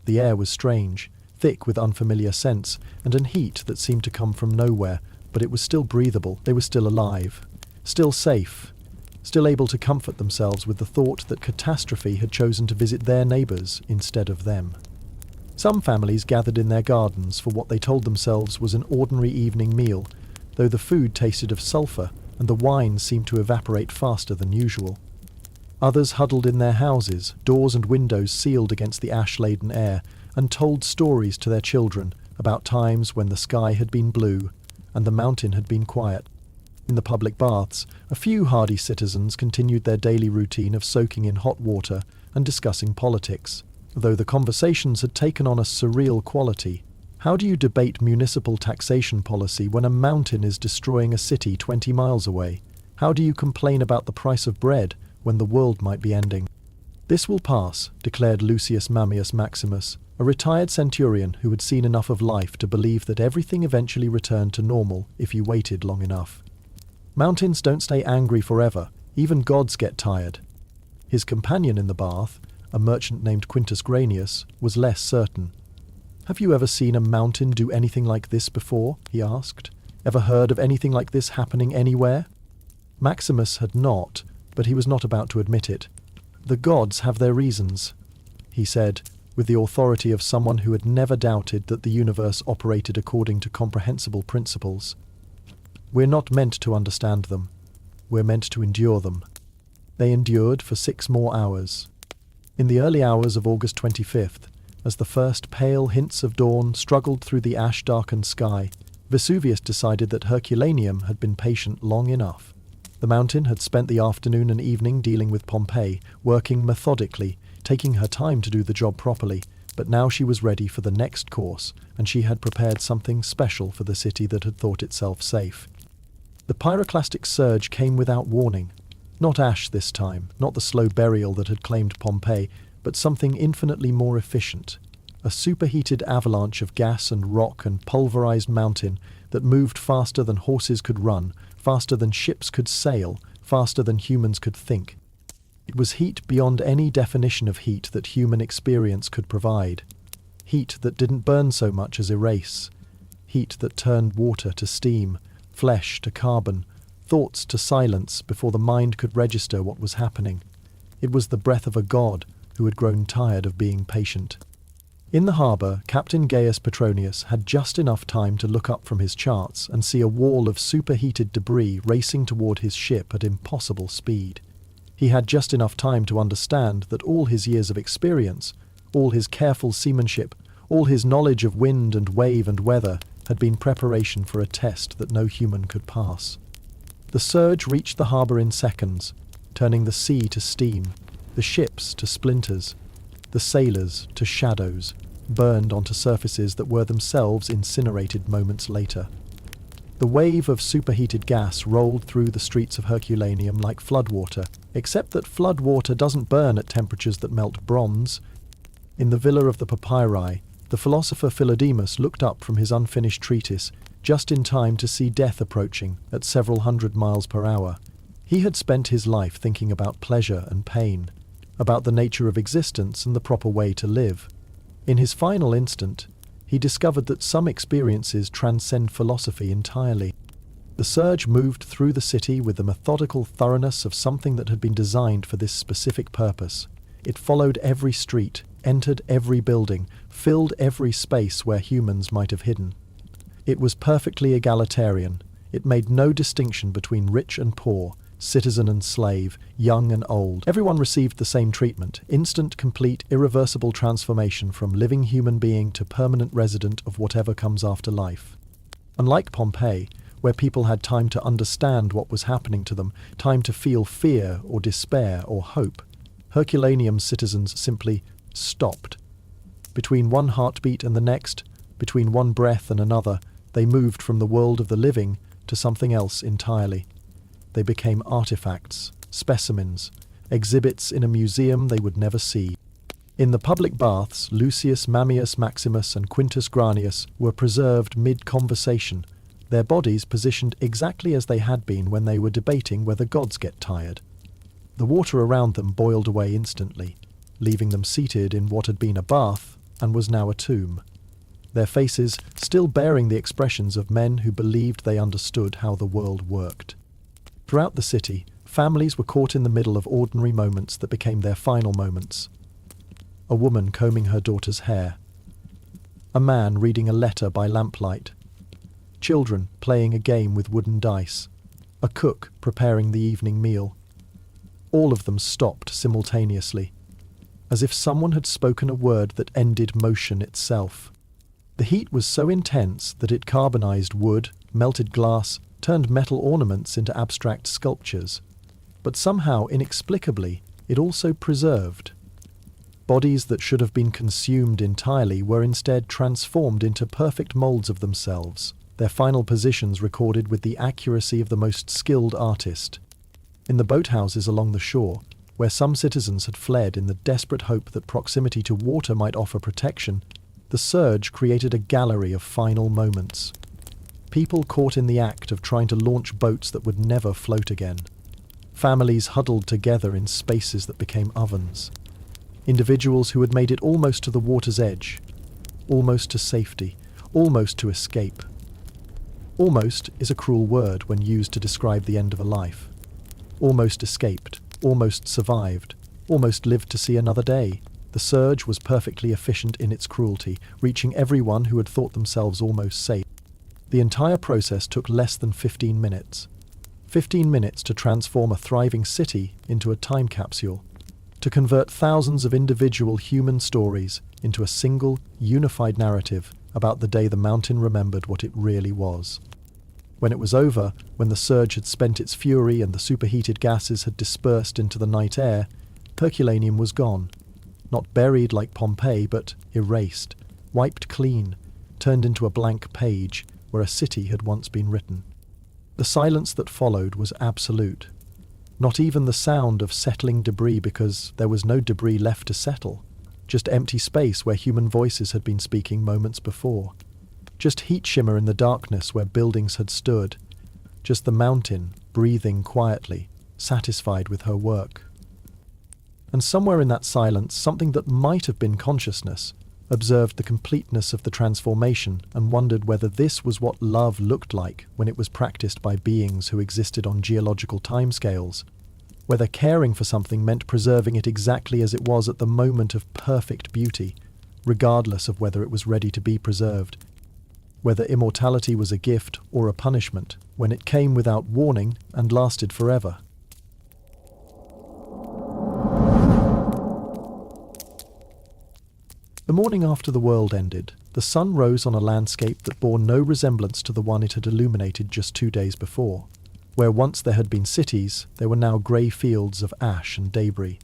The air was strange, thick with unfamiliar scents, and an heat that seemed to come from nowhere, but it was still breathable. They were still alive, still safe, still able to comfort themselves with the thought that catastrophe had chosen to visit their neighbours instead of them. Some families gathered in their gardens for what they told themselves was an ordinary evening meal, though the food tasted of sulphur and the wine seemed to evaporate faster than usual. Others huddled in their houses, doors and windows sealed against the ash-laden air, and told stories to their children about times when the sky had been blue and the mountain had been quiet. In the public baths, a few hardy citizens continued their daily routine of soaking in hot water and discussing politics, though the conversations had taken on a surreal quality. How do you debate municipal taxation policy when a mountain is destroying a city 20 miles away? How do you complain about the price of bread when the world might be ending? "This will pass," declared Lucius Mammius Maximus, a retired centurion who had seen enough of life to believe that everything eventually returned to normal if you waited long enough. Mountains don't stay angry forever, even gods get tired. His companion in the bath, a merchant named Quintus Granius, was less certain. "Have you ever seen a mountain do anything like this before?" he asked. "Ever heard of anything like this happening anywhere?" Maximus had not, but he was not about to admit it. "The gods have their reasons," he said, with the authority of someone who had never doubted that the universe operated according to comprehensible principles. "We're not meant to understand them. We're meant to endure them." They endured for 6 more hours. In the early hours of August 25th, as the first pale hints of dawn struggled through the ash-darkened sky, Vesuvius decided that Herculaneum had been patient long enough. The mountain had spent the afternoon and evening dealing with Pompeii, working methodically, taking her time to do the job properly, but now she was ready for the next course, and she had prepared something special for the city that had thought itself safe. The pyroclastic surge came without warning. Not ash this time, not the slow burial that had claimed Pompeii, but something infinitely more efficient. A superheated avalanche of gas and rock and pulverized mountain that moved faster than horses could run, faster than ships could sail, faster than humans could think. It was heat beyond any definition of heat that human experience could provide. Heat that didn't burn so much as erase. Heat that turned water to steam, flesh to carbon, thoughts to silence before the mind could register what was happening. It was the breath of a god who had grown tired of being patient. In the harbour, Captain Gaius Petronius had just enough time to look up from his charts and see a wall of superheated debris racing toward his ship at impossible speed. He had just enough time to understand that all his years of experience, all his careful seamanship, all his knowledge of wind and wave and weather had been preparation for a test that no human could pass. The surge reached the harbour in seconds, turning the sea to steam, the ships to splinters, the sailors to shadows, burned onto surfaces that were themselves incinerated moments later. The wave of superheated gas rolled through the streets of Herculaneum like floodwater, except that floodwater doesn't burn at temperatures that melt bronze. In the villa of the papyri, the philosopher Philodemus looked up from his unfinished treatise just in time to see death approaching at several hundred miles per hour. He had spent his life thinking about pleasure and pain, about the nature of existence and the proper way to live. In his final instant, he discovered that some experiences transcend philosophy entirely. The surge moved through the city with the methodical thoroughness of something that had been designed for this specific purpose. It followed every street, entered every building, filled every space where humans might have hidden. It was perfectly egalitarian. It made no distinction between rich and poor, citizen and slave, young and old. Everyone received the same treatment, instant, complete, irreversible transformation from living human being to permanent resident of whatever comes after life. Unlike Pompeii, where people had time to understand what was happening to them, time to feel fear or despair or hope, Herculaneum's citizens simply stopped. Between one heartbeat and the next, between one breath and another, they moved from the world of the living to something else entirely. They became artifacts, specimens, exhibits in a museum they would never see. In the public baths, Lucius Mammius Maximus and Quintus Granius were preserved mid-conversation, their bodies positioned exactly as they had been when they were debating whether gods get tired. The water around them boiled away instantly, leaving them seated in what had been a bath and was now a tomb, their faces still bearing the expressions of men who believed they understood how the world worked. Throughout the city, families were caught in the middle of ordinary moments that became their final moments. A woman combing her daughter's hair. A man reading a letter by lamplight. Children playing a game with wooden dice. A cook preparing the evening meal. All of them stopped simultaneously, as if someone had spoken a word that ended motion itself. The heat was so intense that it carbonized wood, melted glass, turned metal ornaments into abstract sculptures. But somehow, inexplicably, it also preserved. Bodies that should have been consumed entirely were instead transformed into perfect molds of themselves, their final positions recorded with the accuracy of the most skilled artist. In the boathouses along the shore, where some citizens had fled in the desperate hope that proximity to water might offer protection, the surge created a gallery of final moments. People caught in the act of trying to launch boats that would never float again. Families huddled together in spaces that became ovens. Individuals who had made it almost to the water's edge, almost to safety, almost to escape. Almost is a cruel word when used to describe the end of a life. Almost escaped, almost survived, almost lived to see another day. The surge was perfectly efficient in its cruelty, reaching everyone who had thought themselves almost safe. The entire process took less than 15 minutes. 15 minutes to transform a thriving city into a time capsule, to convert thousands of individual human stories into a single, unified narrative about the day the mountain remembered what it really was. When it was over, when the surge had spent its fury and the superheated gases had dispersed into the night air, Herculaneum was gone. Not buried like Pompeii, but erased, wiped clean, turned into a blank page where a city had once been written. The silence that followed was absolute. Not even the sound of settling debris, because there was no debris left to settle. Just empty space where human voices had been speaking moments before. Just heat shimmer in the darkness where buildings had stood. Just the mountain, breathing quietly, satisfied with her work. And somewhere in that silence, something that might have been consciousness observed the completeness of the transformation and wondered whether this was what love looked like when it was practiced by beings who existed on geological timescales, whether caring for something meant preserving it exactly as it was at the moment of perfect beauty, regardless of whether it was ready to be preserved, whether immortality was a gift or a punishment when it came without warning and lasted forever. The morning after the world ended, the sun rose on a landscape that bore no resemblance to the one it had illuminated just 2 days before. Where once there had been cities, there were now grey fields of ash and debris.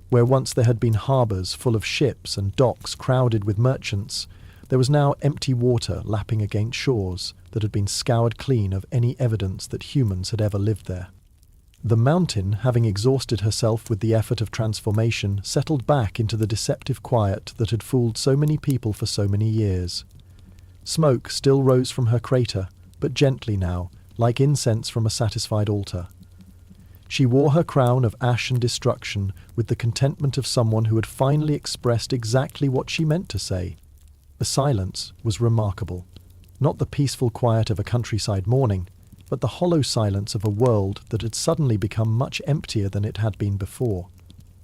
Where once there had been harbours full of ships and docks crowded with merchants, there was now empty water lapping against shores that had been scoured clean of any evidence that humans had ever lived there. The mountain, having exhausted herself with the effort of transformation, settled back into the deceptive quiet that had fooled so many people for so many years. Smoke still rose from her crater, but gently now, like incense from a satisfied altar. She wore her crown of ash and destruction with the contentment of someone who had finally expressed exactly what she meant to say. The silence was remarkable. Not the peaceful quiet of a countryside morning, but the hollow silence of a world that had suddenly become much emptier than it had been before.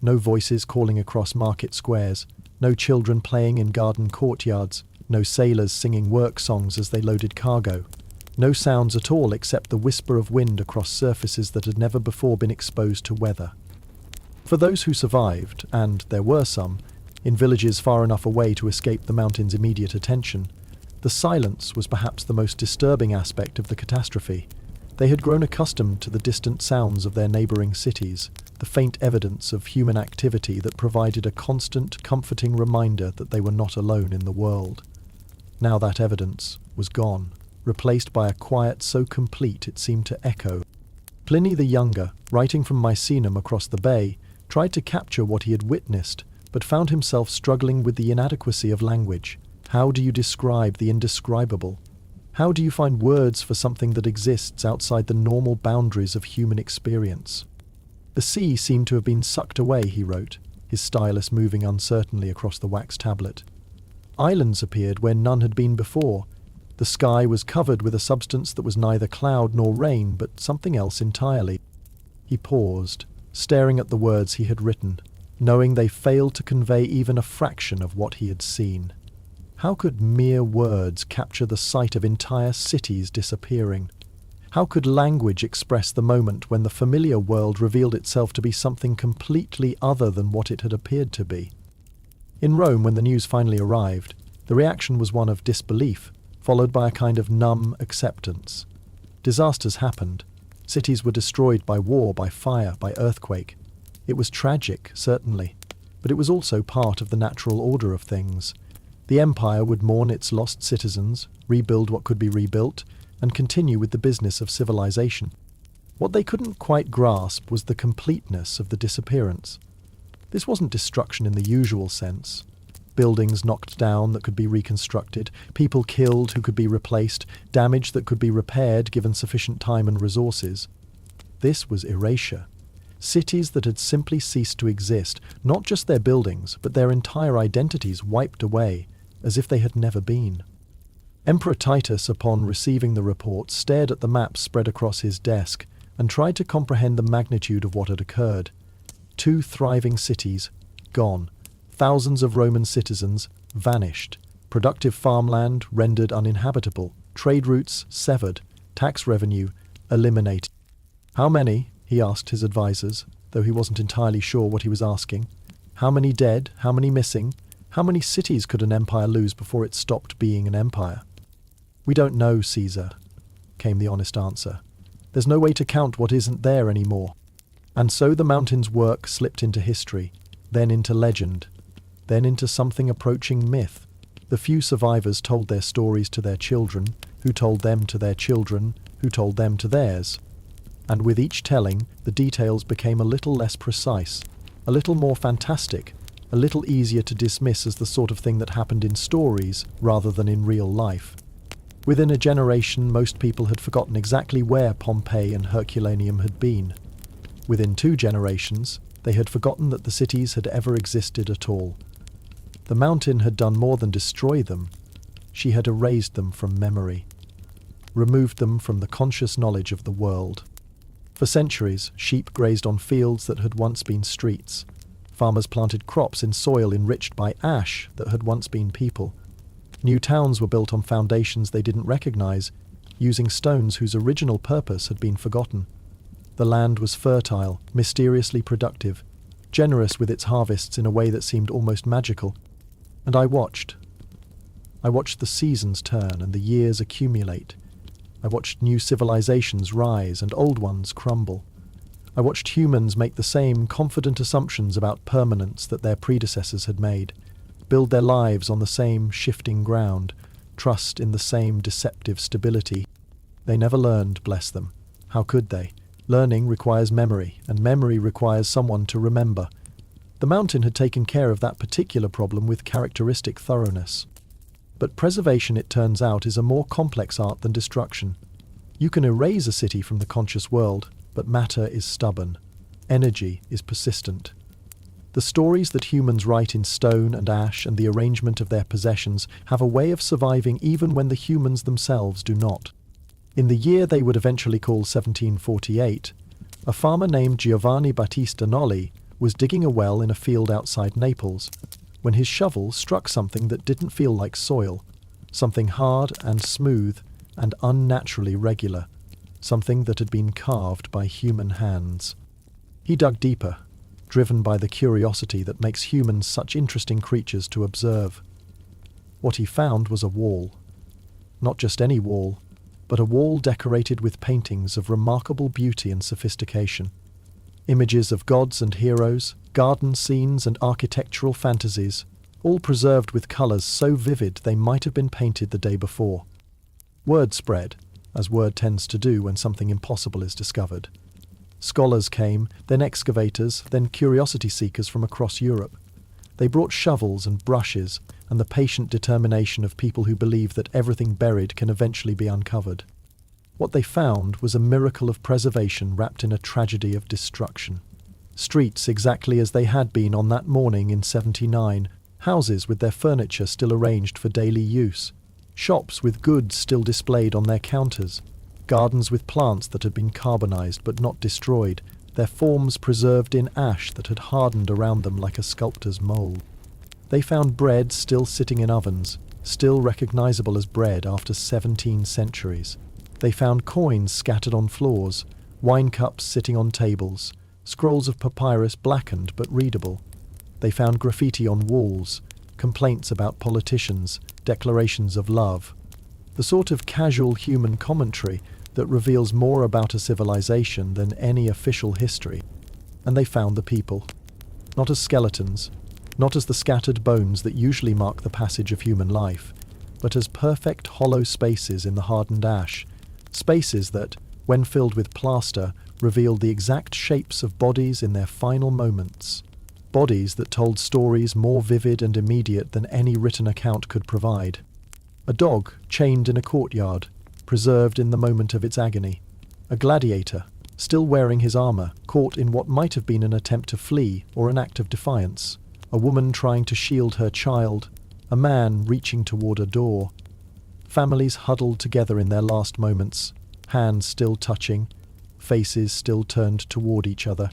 No voices calling across market squares, no children playing in garden courtyards, no sailors singing work songs as they loaded cargo, no sounds at all except the whisper of wind across surfaces that had never before been exposed to weather. For those who survived, and there were some, in villages far enough away to escape the mountain's immediate attention, the silence was perhaps the most disturbing aspect of the catastrophe. They had grown accustomed to the distant sounds of their neighbouring cities, the faint evidence of human activity that provided a constant, comforting reminder that they were not alone in the world. Now that evidence was gone, replaced by a quiet so complete it seemed to echo. Pliny the Younger, writing from Misenum across the bay, tried to capture what he had witnessed, but found himself struggling with the inadequacy of language. How do you describe the indescribable? How do you find words for something that exists outside the normal boundaries of human experience? The sea seemed to have been sucked away, he wrote, his stylus moving uncertainly across the wax tablet. Islands appeared where none had been before. The sky was covered with a substance that was neither cloud nor rain, but something else entirely. He paused, staring at the words he had written, knowing they failed to convey even a fraction of what he had seen. How could mere words capture the sight of entire cities disappearing? How could language express the moment when the familiar world revealed itself to be something completely other than what it had appeared to be? In Rome, when the news finally arrived, the reaction was one of disbelief, followed by a kind of numb acceptance. Disasters happened. Cities were destroyed by war, by fire, by earthquake. It was tragic, certainly, but it was also part of the natural order of things. The empire would mourn its lost citizens, rebuild what could be rebuilt, and continue with the business of civilization. What they couldn't quite grasp was the completeness of the disappearance. This wasn't destruction in the usual sense. Buildings knocked down that could be reconstructed, people killed who could be replaced, damage that could be repaired given sufficient time and resources. This was erasure. Cities that had simply ceased to exist, not just their buildings, but their entire identities wiped away, as if they had never been. Emperor Titus, upon receiving the report, stared at the maps spread across his desk and tried to comprehend the magnitude of what had occurred. 2 thriving cities, gone. Thousands of Roman citizens, vanished. Productive farmland, rendered uninhabitable. Trade routes, severed. Tax revenue, eliminated. How many? He asked his advisors, though he wasn't entirely sure what he was asking. How many dead? How many missing? How many cities could an empire lose before it stopped being an empire? We don't know, Caesar, came the honest answer. There's no way to count what isn't there anymore. And so the mountain's work slipped into history, then into legend, then into something approaching myth. The few survivors told their stories to their children, who told them to their children, who told them to theirs. And with each telling, the details became a little less precise, a little more fantastic, a little easier to dismiss as the sort of thing that happened in stories rather than in real life. Within a generation, most people had forgotten exactly where Pompeii and Herculaneum had been. Within 2 generations, they had forgotten that the cities had ever existed at all. The mountain had done more than destroy them. She had erased them from memory, removed them from the conscious knowledge of the world. For centuries, sheep grazed on fields that had once been streets. Farmers planted crops in soil enriched by ash that had once been people. New towns were built on foundations they didn't recognize, using stones whose original purpose had been forgotten. The land was fertile, mysteriously productive, generous with its harvests in a way that seemed almost magical. And I watched. I watched the seasons turn and the years accumulate. I watched new civilizations rise and old ones crumble. I watched humans make the same confident assumptions about permanence that their predecessors had made, build their lives on the same shifting ground, trust in the same deceptive stability. They never learned, bless them. How could they? Learning requires memory, and memory requires someone to remember. The mountain had taken care of that particular problem with characteristic thoroughness. But preservation, it turns out, is a more complex art than destruction. You can erase a city from the conscious world, but matter is stubborn. Energy is persistent. The stories that humans write in stone and ash and the arrangement of their possessions have a way of surviving even when the humans themselves do not. In the year they would eventually call 1748, a farmer named Giovanni Battista Nolli was digging a well in a field outside Naples, when his shovel struck something that didn't feel like soil, something hard and smooth and unnaturally regular, something that had been carved by human hands. He dug deeper, driven by the curiosity that makes humans such interesting creatures to observe. What he found was a wall. Not just any wall, but a wall decorated with paintings of remarkable beauty and sophistication. Images of gods and heroes, garden scenes and architectural fantasies, all preserved with colours so vivid they might have been painted the day before. Word spread, as word tends to do when something impossible is discovered. Scholars came, then excavators, then curiosity seekers from across Europe. They brought shovels and brushes and the patient determination of people who believe that everything buried can eventually be uncovered. What they found was a miracle of preservation wrapped in a tragedy of destruction. Streets exactly as they had been on that morning in 79, houses with their furniture still arranged for daily use, shops with goods still displayed on their counters, gardens with plants that had been carbonized but not destroyed, their forms preserved in ash that had hardened around them like a sculptor's mold. They found bread still sitting in ovens, still recognizable as bread after 17 centuries. They found coins scattered on floors, wine cups sitting on tables, scrolls of papyrus blackened but readable. They found graffiti on walls, complaints about politicians, declarations of love. The sort of casual human commentary that reveals more about a civilization than any official history. And they found the people. Not as skeletons, not as the scattered bones that usually mark the passage of human life, but as perfect hollow spaces in the hardened ash, spaces that, when filled with plaster, revealed the exact shapes of bodies in their final moments. Bodies that told stories more vivid and immediate than any written account could provide. A dog chained in a courtyard, preserved in the moment of its agony. A gladiator, still wearing his armour, caught in what might have been an attempt to flee or an act of defiance. A woman trying to shield her child. A man reaching toward a door. Families huddled together in their last moments, hands still touching, faces still turned toward each other.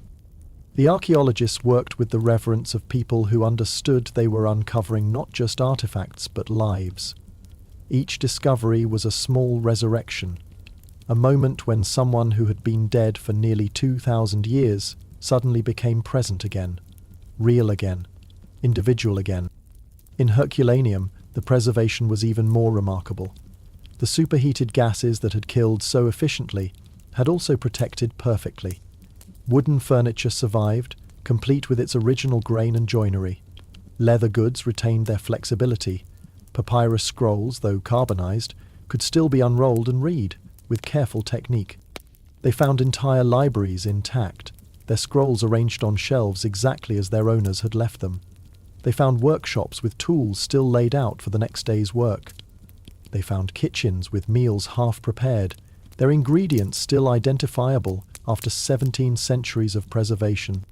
The archaeologists worked with the reverence of people who understood they were uncovering not just artifacts but lives. Each discovery was a small resurrection, a moment when someone who had been dead for nearly 2,000 years suddenly became present again, real again, individual again. In Herculaneum, the preservation was even more remarkable. The superheated gases that had killed so efficiently had also protected perfectly. Wooden furniture survived, complete with its original grain and joinery. Leather goods retained their flexibility. Papyrus scrolls, though carbonized, could still be unrolled and read, with careful technique. They found entire libraries intact, their scrolls arranged on shelves exactly as their owners had left them. They found workshops with tools still laid out for the next day's work. They found kitchens with meals half prepared, their ingredients still identifiable after 17 centuries of preservation.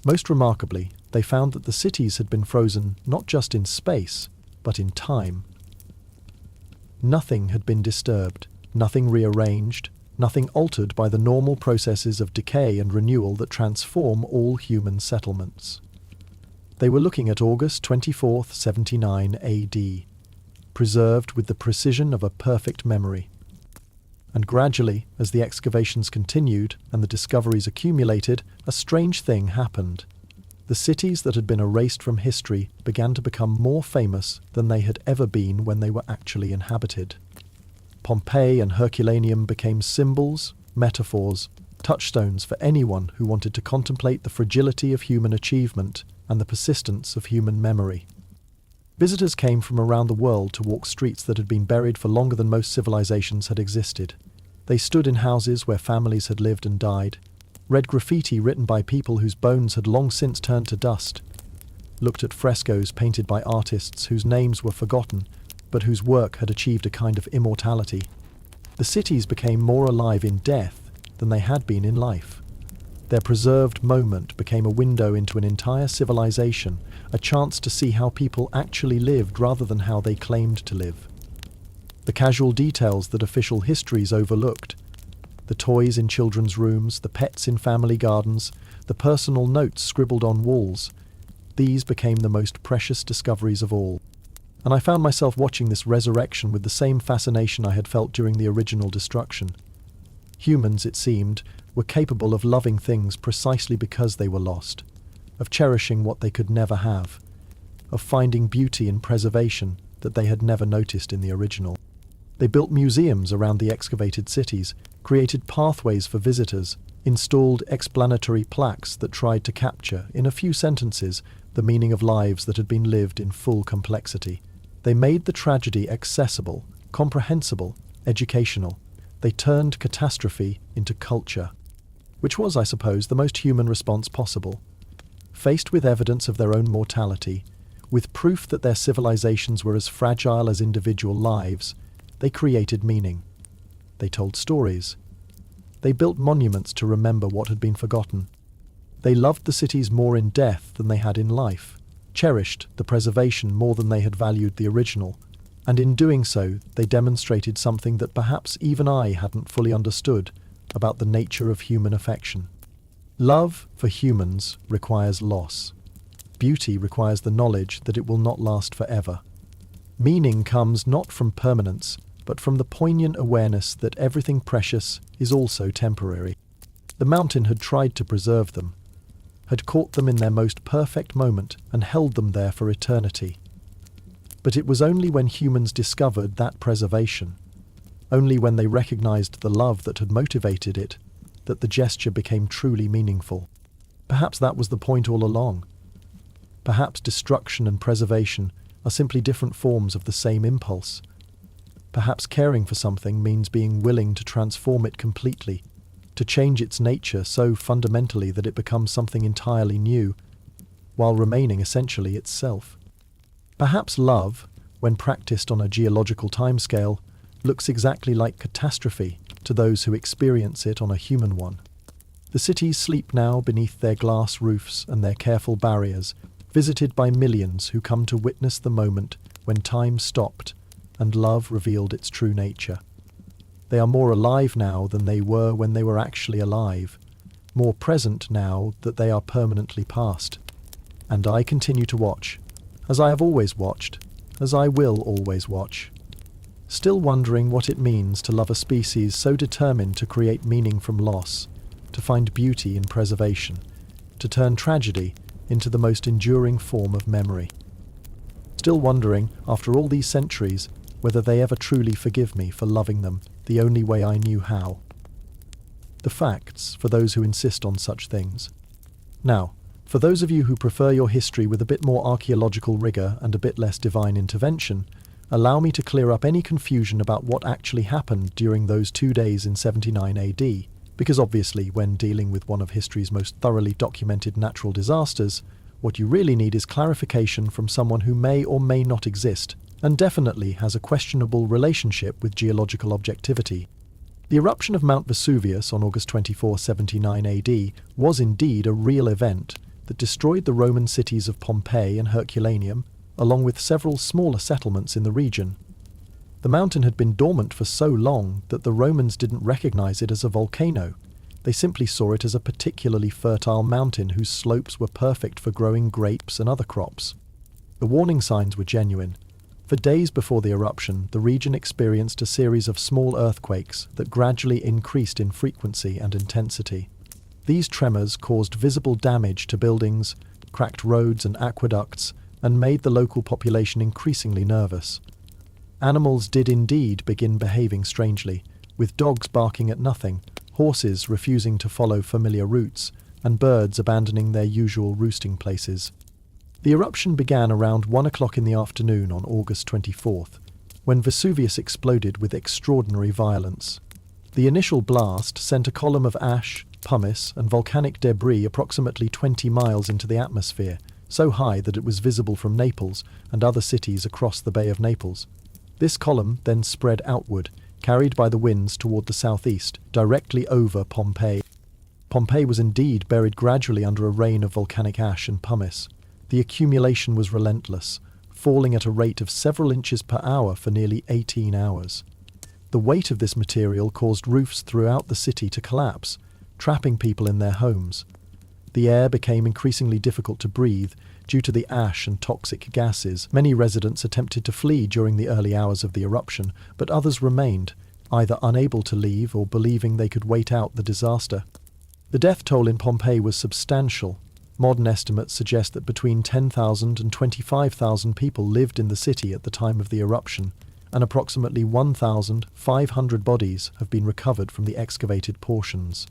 Most remarkably, they found that the cities had been frozen not just in space, but in time. Nothing had been disturbed, nothing rearranged, nothing altered by the normal processes of decay and renewal that transform all human settlements. They were looking at August 24th, 79 AD, preserved with the precision of a perfect memory. And gradually, as the excavations continued and the discoveries accumulated, a strange thing happened. The cities that had been erased from history began to become more famous than they had ever been when they were actually inhabited. Pompeii and Herculaneum became symbols, metaphors, touchstones for anyone who wanted to contemplate the fragility of human achievement and the persistence of human memory. Visitors came from around the world to walk streets that had been buried for longer than most civilizations had existed. They stood in houses where families had lived and died, read graffiti written by people whose bones had long since turned to dust, looked at frescoes painted by artists whose names were forgotten, but whose work had achieved a kind of immortality. The cities became more alive in death than they had been in life. Their preserved moment became a window into an entire civilization, a chance to see how people actually lived rather than how they claimed to live. The casual details that official histories overlooked, the toys in children's rooms, the pets in family gardens, the personal notes scribbled on walls, these became the most precious discoveries of all. And I found myself watching this resurrection with the same fascination I had felt during the original destruction. Humans, it seemed, were capable of loving things precisely because they were lost, of cherishing what they could never have, of finding beauty in preservation that they had never noticed in the original. They built museums around the excavated cities, created pathways for visitors, installed explanatory plaques that tried to capture, in a few sentences, the meaning of lives that had been lived in full complexity. They made the tragedy accessible, comprehensible, educational. They turned catastrophe into culture, which was, I suppose, the most human response possible. Faced with evidence of their own mortality, with proof that their civilizations were as fragile as individual lives, they created meaning. They told stories. They built monuments to remember what had been forgotten. They loved the cities more in death than they had in life, cherished the preservation more than they had valued the original, and in doing so they demonstrated something that perhaps even I hadn't fully understood about the nature of human affection. Love for humans requires loss. Beauty requires the knowledge that it will not last forever. Meaning comes not from permanence, but from the poignant awareness that everything precious is also temporary. The mountain had tried to preserve them, had caught them in their most perfect moment and held them there for eternity. But it was only when humans discovered that preservation, only when they recognized the love that had motivated it, that the gesture became truly meaningful. Perhaps that was the point all along. Perhaps destruction and preservation are simply different forms of the same impulse. Perhaps caring for something means being willing to transform it completely, to change its nature so fundamentally that it becomes something entirely new, while remaining essentially itself. Perhaps love, when practiced on a geological timescale, looks exactly like catastrophe to those who experience it on a human one. The cities sleep now beneath their glass roofs and their careful barriers, visited by millions who come to witness the moment when time stopped and love revealed its true nature. They are more alive now than they were when they were actually alive, more present now that they are permanently past. And I continue to watch, as I have always watched, as I will always watch, still wondering what it means to love a species so determined to create meaning from loss, to find beauty in preservation, to turn tragedy into the most enduring form of memory. Still wondering, after all these centuries, whether they ever truly forgive me for loving them the only way I knew how. The facts, for those who insist on such things. Now, for those of you who prefer your history with a bit more archaeological rigour and a bit less divine intervention, allow me to clear up any confusion about what actually happened during those 2 days in 79 AD, because obviously when dealing with one of history's most thoroughly documented natural disasters, what you really need is clarification from someone who may or may not exist, and definitely has a questionable relationship with geological objectivity. The eruption of Mount Vesuvius on August 24, 79 AD was indeed a real event that destroyed the Roman cities of Pompeii and Herculaneum, along with several smaller settlements in the region. The mountain had been dormant for so long that the Romans didn't recognize it as a volcano. They simply saw it as a particularly fertile mountain whose slopes were perfect for growing grapes and other crops. The warning signs were genuine. For days before the eruption, the region experienced a series of small earthquakes that gradually increased in frequency and intensity. These tremors caused visible damage to buildings, cracked roads and aqueducts, and made the local population increasingly nervous. Animals did indeed begin behaving strangely, with dogs barking at nothing, horses refusing to follow familiar routes, and birds abandoning their usual roosting places. The eruption began around 1 o'clock in the afternoon on August 24th, when Vesuvius exploded with extraordinary violence. The initial blast sent a column of ash, pumice, and volcanic debris approximately 20 miles into the atmosphere, so high that it was visible from Naples and other cities across the Bay of Naples. This column then spread outward, carried by the winds toward the southeast, directly over Pompeii. Pompeii was indeed buried gradually under a rain of volcanic ash and pumice. The accumulation was relentless, falling at a rate of several inches per hour for nearly 18 hours. The weight of this material caused roofs throughout the city to collapse, trapping people in their homes. The air became increasingly difficult to breathe due to the ash and toxic gases. Many residents attempted to flee during the early hours of the eruption, but others remained, either unable to leave or believing they could wait out the disaster. The death toll in Pompeii was substantial. Modern estimates suggest that between 10,000 and 25,000 people lived in the city at the time of the eruption, and approximately 1,500 bodies have been recovered from the excavated portions.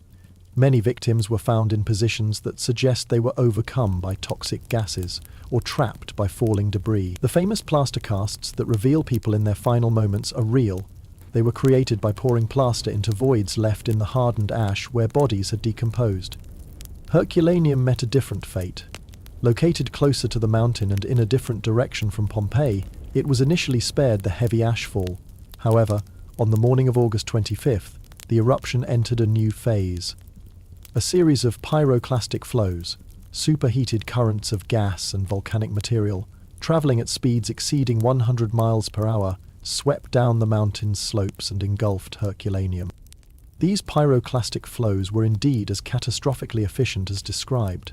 Many victims were found in positions that suggest they were overcome by toxic gases or trapped by falling debris. The famous plaster casts that reveal people in their final moments are real. They were created by pouring plaster into voids left in the hardened ash where bodies had decomposed. Herculaneum met a different fate. Located closer to the mountain and in a different direction from Pompeii, it was initially spared the heavy ashfall. However, on the morning of August 25th, the eruption entered a new phase. A series of pyroclastic flows, superheated currents of gas and volcanic material, travelling at speeds exceeding 100 miles per hour, swept down the mountain's slopes and engulfed Herculaneum. These pyroclastic flows were indeed as catastrophically efficient as described.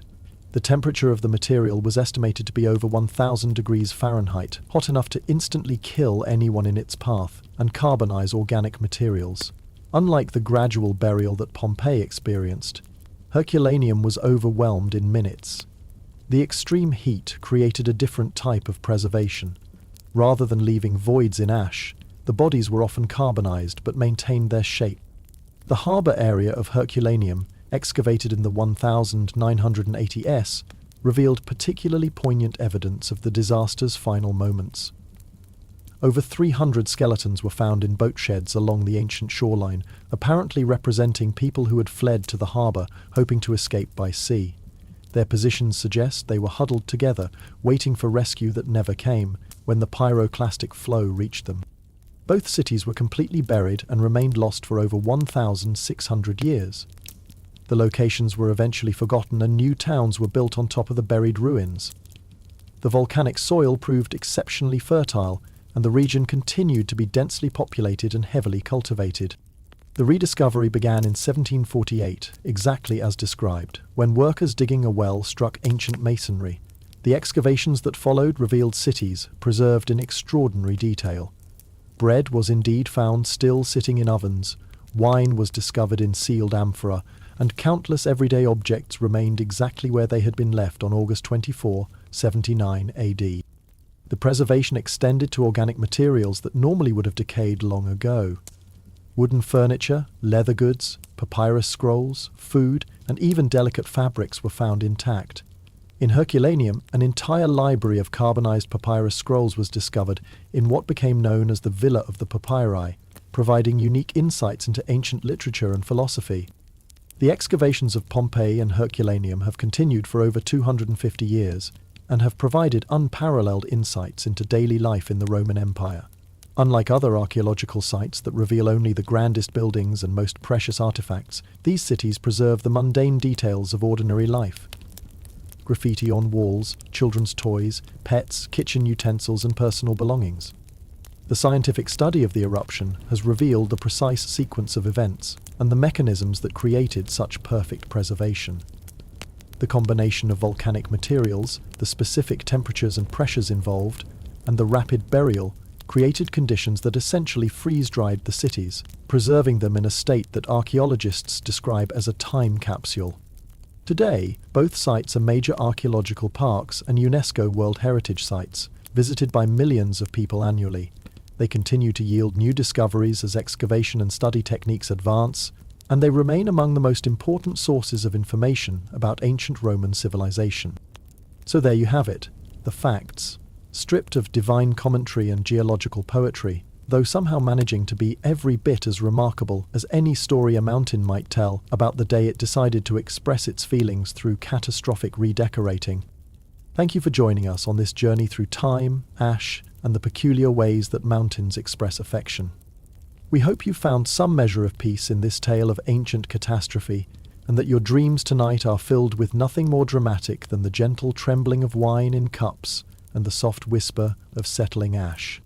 The temperature of the material was estimated to be over 1,000 degrees Fahrenheit, hot enough to instantly kill anyone in its path and carbonize organic materials. Unlike the gradual burial that Pompeii experienced, Herculaneum was overwhelmed in minutes. The extreme heat created a different type of preservation. Rather than leaving voids in ash, the bodies were often carbonized but maintained their shape. The harbour area of Herculaneum, excavated in the 1980s, revealed particularly poignant evidence of the disaster's final moments. Over 300 skeletons were found in boat sheds along the ancient shoreline, apparently representing people who had fled to the harbour, hoping to escape by sea. Their positions suggest they were huddled together, waiting for rescue that never came, when the pyroclastic flow reached them. Both cities were completely buried and remained lost for over 1,600 years. The locations were eventually forgotten and new towns were built on top of the buried ruins. The volcanic soil proved exceptionally fertile, and the region continued to be densely populated and heavily cultivated. The rediscovery began in 1748, exactly as described, when workers digging a well struck ancient masonry. The excavations that followed revealed cities, preserved in extraordinary detail. Bread was indeed found still sitting in ovens, wine was discovered in sealed amphora, and countless everyday objects remained exactly where they had been left on August 24, 79 AD. The preservation extended to organic materials that normally would have decayed long ago. Wooden furniture, leather goods, papyrus scrolls, food, and even delicate fabrics were found intact. In Herculaneum, an entire library of carbonized papyrus scrolls was discovered in what became known as the Villa of the Papyri, providing unique insights into ancient literature and philosophy. The excavations of Pompeii and Herculaneum have continued for over 250 years and have provided unparalleled insights into daily life in the Roman Empire. Unlike other archaeological sites that reveal only the grandest buildings and most precious artifacts, these cities preserve the mundane details of ordinary life. Graffiti on walls, children's toys, pets, kitchen utensils, and personal belongings. The scientific study of the eruption has revealed the precise sequence of events and the mechanisms that created such perfect preservation. The combination of volcanic materials, the specific temperatures and pressures involved, and the rapid burial created conditions that essentially freeze-dried the cities, preserving them in a state that archaeologists describe as a time capsule. Today, both sites are major archaeological parks and UNESCO World Heritage Sites, visited by millions of people annually. They continue to yield new discoveries as excavation and study techniques advance, and they remain among the most important sources of information about ancient Roman civilization. So there you have it, the facts, stripped of divine commentary and geological poetry, though somehow managing to be every bit as remarkable as any story a mountain might tell about the day it decided to express its feelings through catastrophic redecorating. Thank you for joining us on this journey through time, ash, and the peculiar ways that mountains express affection. We hope you found some measure of peace in this tale of ancient catastrophe, and that your dreams tonight are filled with nothing more dramatic than the gentle trembling of wine in cups and the soft whisper of settling ash.